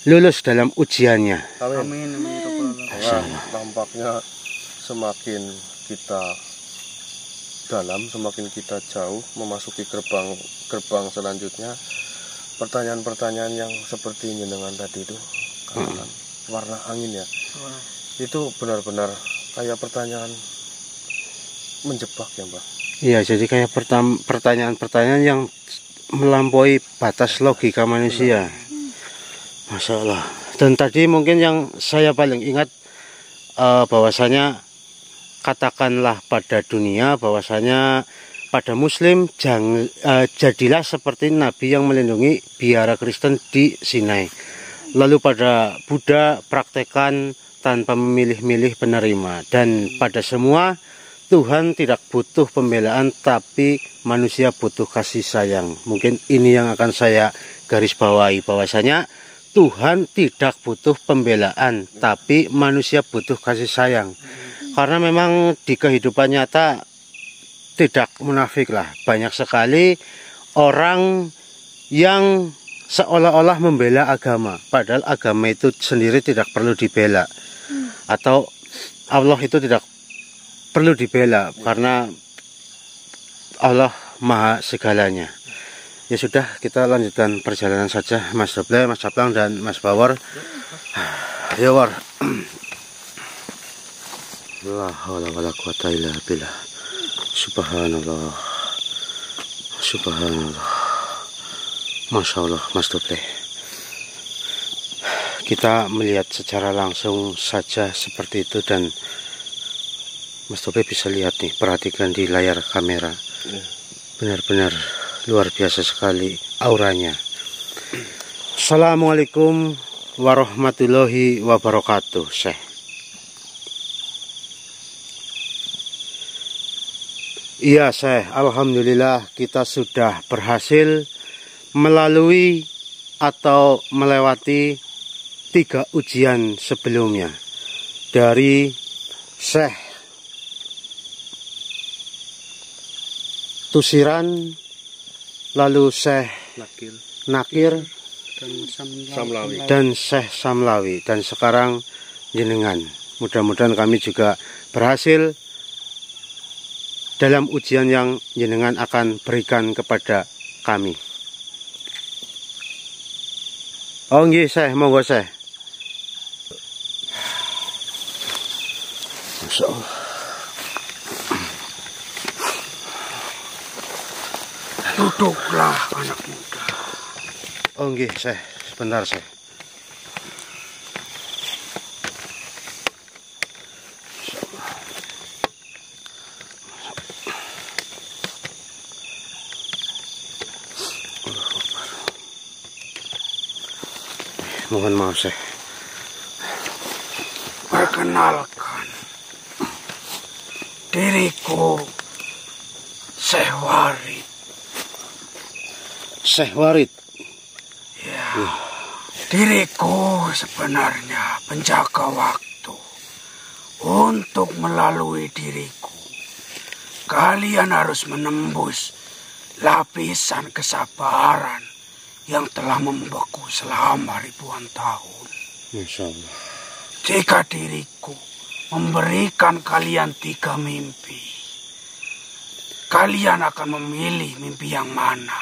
lulus dalam ujiannya. Amin. Nampaknya semakin kita dalam, semakin kita jauh memasuki gerbang selanjutnya, pertanyaan-pertanyaan yang seperti ini dengan tadi itu katakan warna angin ya, itu benar-benar kayak pertanyaan menjebak ya Mbak. Iya, jadi kayak pertanyaan-pertanyaan yang melampaui batas logika manusia. Masya Allah. Dan tadi mungkin yang saya paling ingat bahwasanya katakanlah pada dunia, bahwasanya pada Muslim jadilah seperti Nabi yang melindungi biara Kristen di Sinai. Lalu pada Buddha praktekkan tanpa memilih-milih penerima. Dan pada semua Tuhan tidak butuh pembelaan, tapi manusia butuh kasih sayang. Mungkin ini yang akan saya garis bawahi, bahwasanya Tuhan tidak butuh pembelaan, tapi manusia butuh kasih sayang. Karena memang di kehidupan nyata tidak munafik lah, banyak sekali orang yang seolah-olah membela agama, padahal agama itu sendiri tidak perlu dibela, atau Allah itu tidak perlu dibela karena Allah maha segalanya. Ya sudah, kita lanjutkan perjalanan saja Mas Doble, Mas Caplang, dan Mas Bawor. Ayo War. La haula wala quwata illa billah. Subhanallah. Subhanallah. Masya Allah Mas Doble. Kita melihat secara langsung saja seperti itu, dan Mas Doble bisa lihat nih, perhatikan di layar kamera. Benar-benar luar biasa sekali auranya. Assalamualaikum warahmatullahi wabarakatuh, Syekh. Iya Syekh, alhamdulillah kita sudah berhasil melalui atau melewati 3 ujian sebelumnya. Dari Syekh Tusiran, lalu Syekh Nakir dan Syekh Samlawi, dan sekarang jenengan. Mudah-mudahan kami juga berhasil dalam ujian yang jenengan akan berikan kepada kami. Oh nggih Syekh, monggo Syekh. Masya Allah. Duduklah anak muda. Oh nggih Syekh, sebentar Syekh. Mohon maaf, Syekh. Perkenalkan, diriku Syekh Warid. Syekh Warid. Ya, diriku sebenarnya penjaga waktu. Untuk melalui diriku, kalian harus menembus lapisan kesabaran yang telah membeku selama ribuan tahun. Masya Allah. Jika diriku memberikan kalian 3 mimpi, kalian akan memilih mimpi yang mana?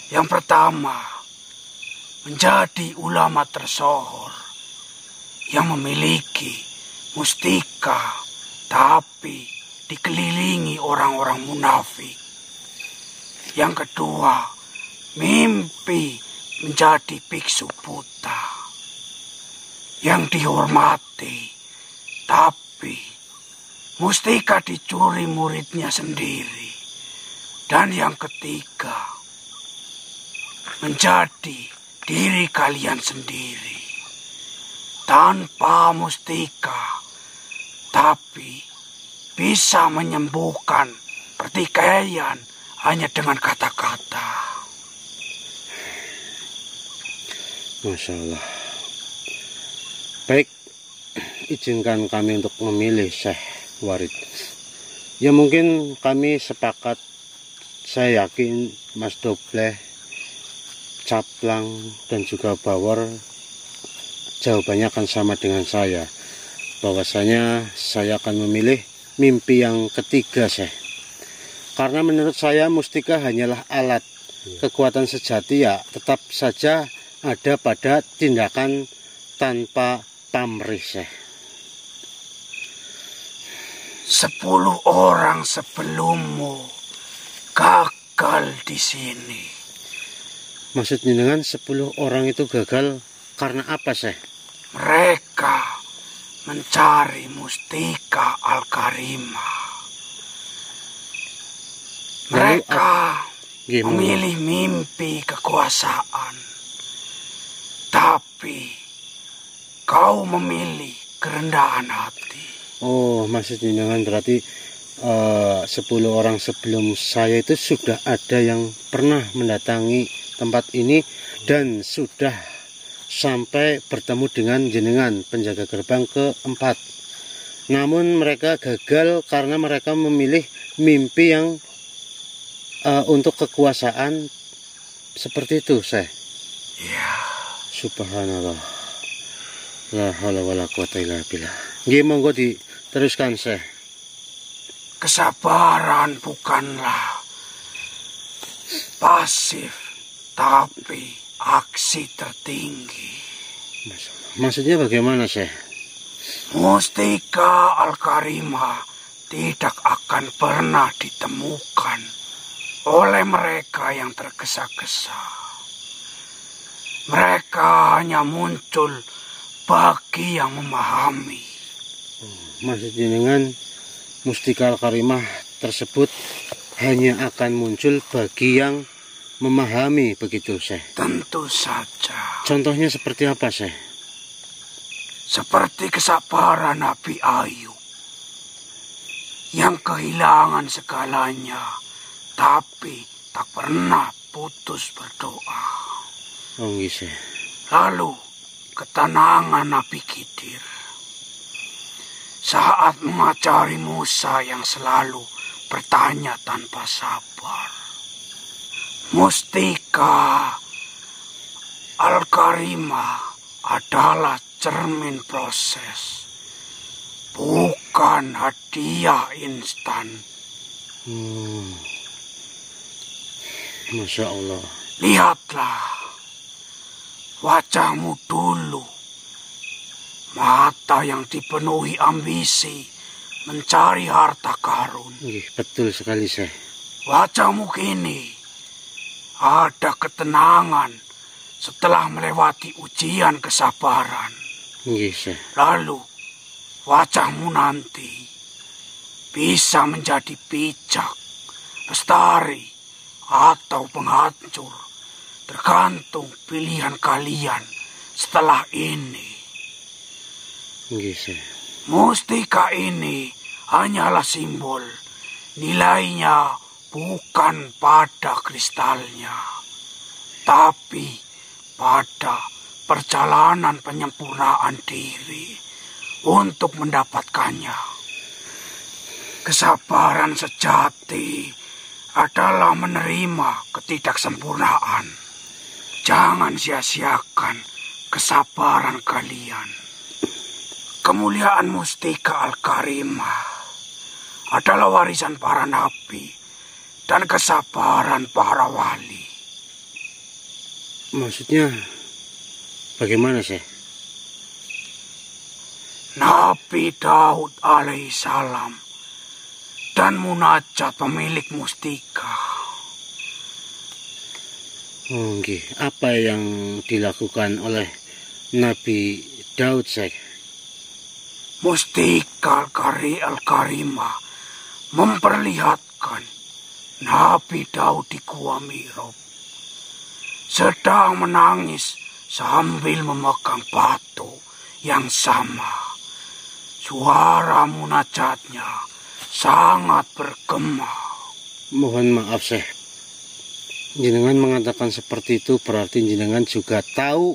Yang pertama, menjadi ulama tersohor yang memiliki mustika, tapi dikelilingi orang-orang munafik. Yang kedua, mimpi menjadi biksu buta yang dihormati, tapi mustika dicuri muridnya sendiri. Dan yang ketiga, menjadi diri kalian sendiri tanpa mustika, tapi bisa menyembuhkan pertikaian hanya dengan kata-kata. Masya Allah. Baik, izinkan kami untuk memilih Syekh Warid. Ya mungkin kami sepakat, saya yakin Mas Dobleh, Caplang, dan juga Bawor jawabannya akan sama dengan saya. Bahwasanya saya akan memilih mimpi yang ketiga, Syekh. Karena menurut saya mustika hanyalah alat. Kekuatan sejati ya tetap saja ada pada tindakan tanpa pamrih, Syekh. 10 orang sebelummu gagal di sini. Maksudnya dengan 10 orang itu gagal karena apa, Syekh? Mereka mencari mustika Al-Karimah. Mereka memilih mimpi kekuasaan. Tapi kau memilih kerendahan hati. Oh, maksudnya dengan berarti 10 orang sebelum saya itu sudah ada yang pernah mendatangi tempat ini dan sudah sampai bertemu dengan jenengan penjaga gerbang keempat. Namun mereka gagal karena mereka memilih mimpi yang untuk kekuasaan seperti itu, Syekh. Ya. Subhanallah. La haula wala quwata illa billah. Nggih, monggo diteruskan, Syekh. Kesabaran bukanlah pasif, tapi aksi tertinggi. Maksudnya bagaimana, Syekh? Mustika Al-Karimah tidak akan pernah ditemukan oleh mereka yang tergesa-gesa. Mereka hanya muncul bagi yang memahami. Maksudnya dengan mustika Al-Karimah tersebut hanya akan muncul bagi yang memahami, begitu, Syekh? Tentu saja. Contohnya seperti apa, Syekh? Seperti kesabaran Nabi Ayub yang kehilangan segalanya, tapi tak pernah putus berdoa. Oh, nggih, Syekh. Lalu ketenangan Nabi Khidir saat mengajari Musa yang selalu bertanya tanpa sabar. Mustika Al-Karimah adalah cermin proses, bukan hadiah instan. Masya Allah. Lihatlah wajahmu dulu. Mata yang dipenuhi ambisi mencari harta karun. Betul sekali, Syekh. Wajahmu kini ada ketenangan setelah melewati ujian kesabaran. Syekh. Lalu wajahmu nanti bisa menjadi bijak, lestari, atau penghancur, tergantung pilihan kalian setelah ini. Nggih, Syekh. Mustika ini hanyalah simbol. Nilainya bukan pada kristalnya, tapi pada perjalanan penyempurnaan diri untuk mendapatkannya. Kesabaran sejati adalah menerima ketidaksempurnaan. Jangan sia-siakan kesabaran kalian. Kemuliaan Mustika Al-Karimah adalah warisan para nabi dan kesabaran para wali. Maksudnya bagaimana, Syekh? Nabi Daud alaihissalam dan munajat pemilik mustika. Nggih, apa yang dilakukan oleh Nabi Daud, Syekh? Mustika Al-Karimah memperlihatkan Nabi Daud di Gua Mihrab sedang menangis sambil memegang batu yang sama. Suara munajatnya sangat bergema. Mohon maaf, Syekh. Jenengan mengatakan seperti itu berarti jenengan juga tahu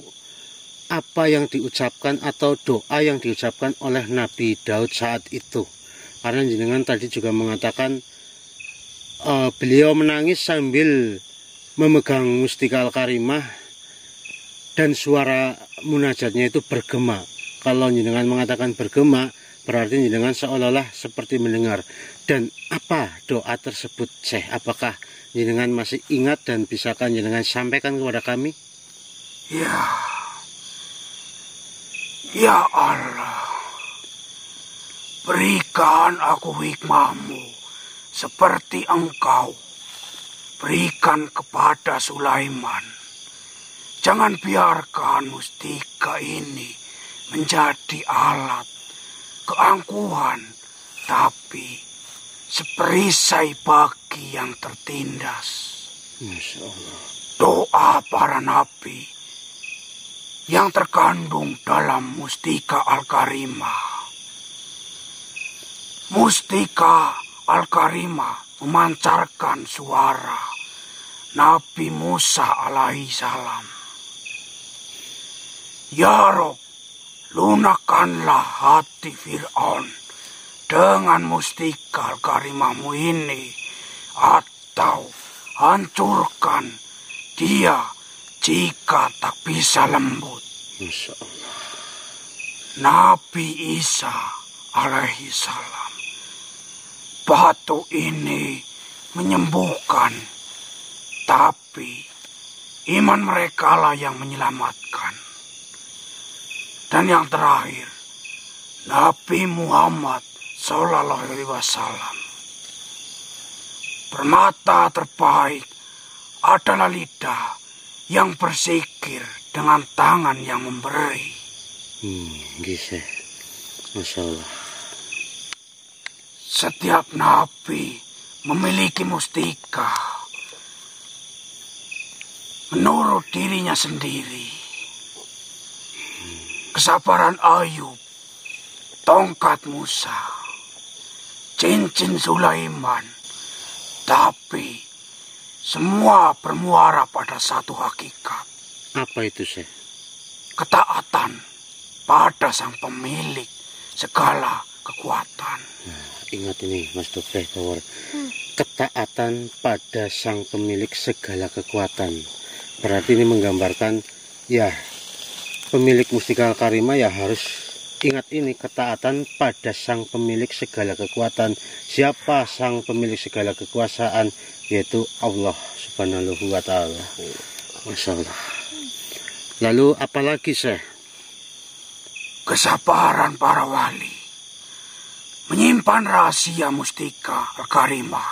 apa yang diucapkan atau doa yang diucapkan oleh Nabi Daud saat itu. Karena jenengan tadi juga mengatakan beliau menangis sambil memegang Mustika Al-Karimah dan suara munajatnya itu bergema. Kalau jenengan mengatakan bergema, berarti jenengan seolah-olah seperti mendengar. Dan apa doa tersebut, Syekh? Apakah jenengan masih ingat dan bisakah jenengan sampaikan kepada kami? Ya Allah, berikan aku hikmahmu seperti Engkau berikan kepada Sulaiman. Jangan biarkan mustika ini menjadi alat keangkuhan, tapi seperisai bagi yang tertindas. Masya Allah. Doa para nabi yang terkandung dalam Mustika Al-Karimah. Mustika Al-Karimah memancarkan suara Nabi Musa alaihissalam. Ya Rob, lunakkanlah hati Fir'aun dengan Mustika Al-Karimahmu ini, atau hancurkan dia jika tak bisa lembut. Masya Allah. Nabi Isa alaihissalam, batu ini menyembuhkan, tapi iman mereka lah yang menyelamatkan. Dan yang terakhir, Nabi Muhammad Sallallahu Alaihi Wasallam, permata terbaik adalah lidah yang bersikir dengan tangan yang memberi. Gitu. Masya Allah. Setiap nabi memiliki mustika menurut dirinya sendiri. Kesabaran Ayub, tongkat Musa, cincin Sulaiman, tapi semua bermuara pada satu hakikat. Apa itu, Syekh? Ketaatan pada sang pemilik segala kekuatan. Nah, ingat ini, Mas Dokter, bahwa ketaatan pada sang pemilik segala kekuatan. Berarti ini menggambarkan, ya, pemilik Mustika Al-Karimah ya harus ingat ini, ketaatan pada sang pemilik segala kekuatan. Siapa sang pemilik segala kekuasaan? Yaitu Allah Subhanahu wa Ta'ala. Masya Allah. Lalu apalagi, Syekh? Kesabaran para wali menyimpan rahasia Mustika Al-Karimah.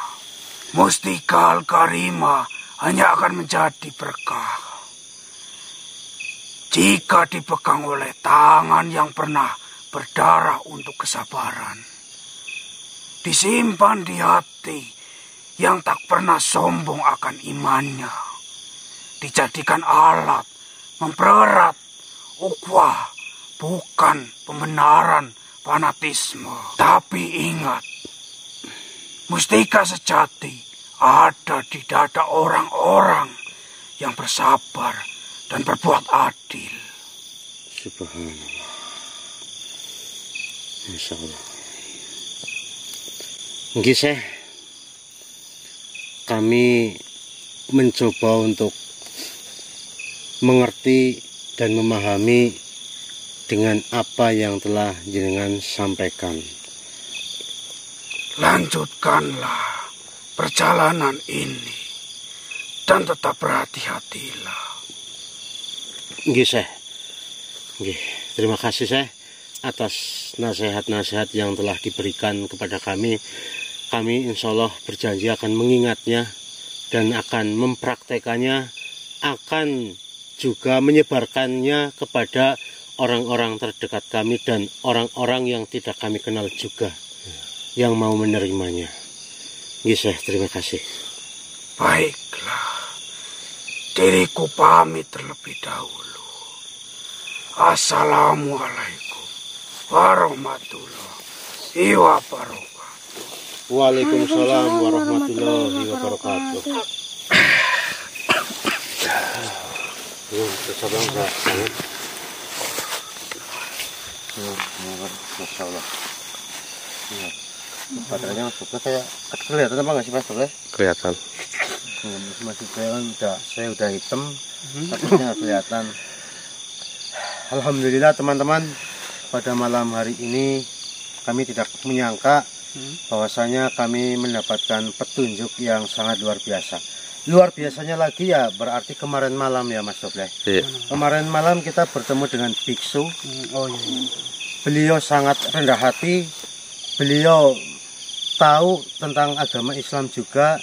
Mustika Al-Karimah hanya akan menjadi berkah jika dipegang oleh tangan yang pernah berdarah untuk kesabaran. Disimpan di hati yang tak pernah sombong akan imannya. dijadikan alat mempererat ukhuwah, bukan pembenaran fanatisme. Tapi ingat, mustika sejati ada di dada orang-orang yang bersabar dan berbuat adil. Subhanallah. Masya Allah. Nggih, Syekh. Kami mencoba untuk mengerti dan memahami dengan apa yang telah jenengan sampaikan. Lanjutkanlah perjalanan ini dan tetap berhati-hatilah. Nggih, Syekh. Nggih, terima kasih, Syekh, atas nasihat-nasihat yang telah diberikan kepada kami. Kami insya Allah berjanji akan mengingatnya dan akan mempraktekannya, akan juga menyebarkannya kepada orang-orang terdekat kami dan orang-orang yang tidak kami kenal juga yang mau menerimanya. Nggih, Syekh, terima kasih. Baiklah, diriku pamit terlebih dahulu. Assalamualaikum warahmatullahi wabarakatuh. Waalaikumsalam warahmatullahi wabarakatuh. Masya Allah. Baterainya kayak kelihatan apa nggak sih, Mas? Kelihatan. Masih saya udah hitam, tapi nggak kelihatan. Alhamdulillah teman-teman, pada malam hari ini kami tidak menyangka bahwasanya kami mendapatkan petunjuk yang sangat luar biasa. Luar biasanya lagi ya berarti kemarin malam ya, Mas Dobleh. Iya. Kemarin malam kita bertemu dengan biksu. Beliau sangat rendah hati. Beliau tahu tentang agama Islam juga,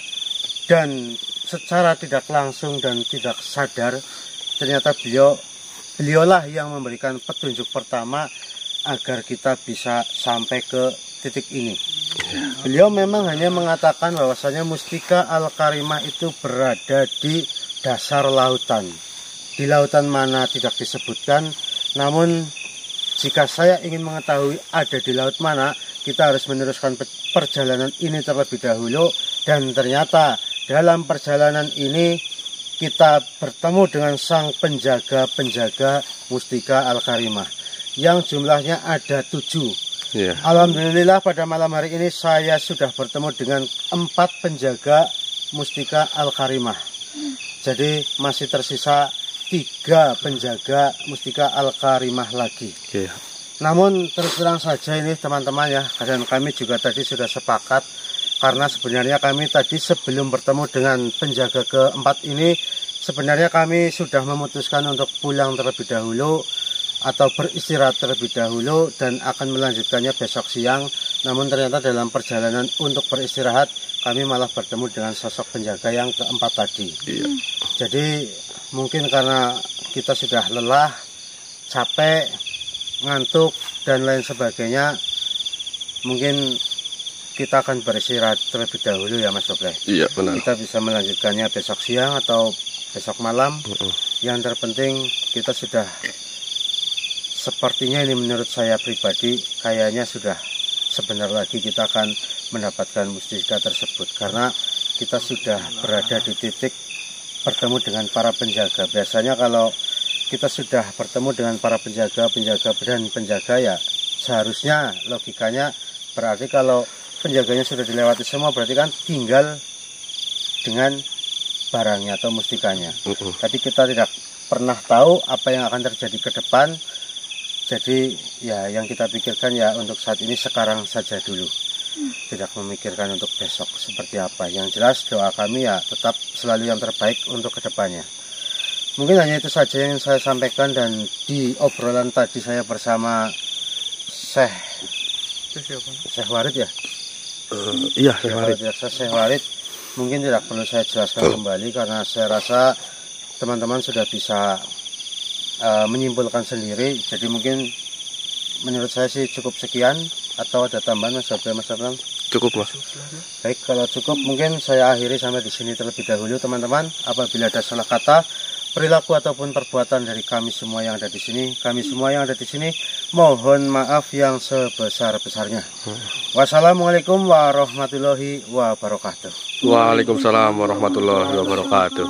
dan secara tidak langsung dan tidak sadar ternyata beliaulah yang memberikan petunjuk pertama agar kita bisa sampai ke titik ini. Beliau memang hanya mengatakan bahwasanya mustika Al-Karimah itu berada di dasar lautan. Di lautan mana tidak disebutkan, namun jika saya ingin mengetahui ada di laut mana, kita harus meneruskan perjalanan ini terlebih dahulu. Dan ternyata dalam perjalanan ini kita bertemu dengan sang penjaga-penjaga mustika Al-Karimah yang jumlahnya ada 7. Iya. Alhamdulillah pada malam hari ini saya sudah bertemu dengan 4 penjaga mustika Al-Karimah. Jadi masih tersisa 3 penjaga mustika Al-Karimah lagi. Iya. Namun terus terang saja ini teman-teman ya, dan kami juga tadi sudah sepakat, karena sebenarnya kami tadi sebelum bertemu dengan penjaga keempat ini, sebenarnya kami sudah memutuskan untuk pulang terlebih dahulu atau beristirahat terlebih dahulu dan akan melanjutkannya besok siang. Namun ternyata dalam perjalanan untuk beristirahat kami malah bertemu dengan sosok penjaga yang keempat tadi. Iya. Jadi mungkin karena kita sudah lelah, capek, ngantuk dan lain sebagainya, mungkin kita akan beristirahat terlebih dahulu ya, Mas Dobleh. Iya, benar. Kita bisa melanjutkannya besok siang atau besok malam. Yang terpenting kita sudah, sepertinya ini menurut saya pribadi, kayaknya sudah sebentar lagi kita akan mendapatkan mustika tersebut, karena kita sudah berada di titik bertemu dengan para penjaga. Biasanya kalau kita sudah bertemu dengan para penjaga dan penjaga ya seharusnya logikanya berarti kalau penjaganya sudah dilewati semua, berarti kan tinggal dengan barangnya atau mustikanya. Tapi kita tidak pernah tahu apa yang akan terjadi ke depan. Jadi ya yang kita pikirkan ya untuk saat ini sekarang saja dulu. Tidak memikirkan untuk besok seperti apa. Yang jelas doa kami ya tetap selalu yang terbaik untuk kedepannya. Mungkin hanya itu saja yang saya sampaikan, dan di obrolan tadi saya bersama Syekh Warid ya. Iya, Syekh Warid. Mungkin tidak perlu saya jelaskan kembali karena saya rasa teman-teman sudah bisa menyimpulkan sendiri. Jadi mungkin menurut saya sih cukup sekian, atau ada tambahan Mas Abram? Cukup, Mas. Baik, kalau cukup mungkin saya akhiri sampai di sini terlebih dahulu, teman-teman. Apabila ada salah kata, perilaku ataupun perbuatan dari kami semua yang ada di sini, mohon maaf yang sebesar-besarnya. Wassalamualaikum warahmatullahi wabarakatuh. Waalaikumsalam warahmatullahi wabarakatuh.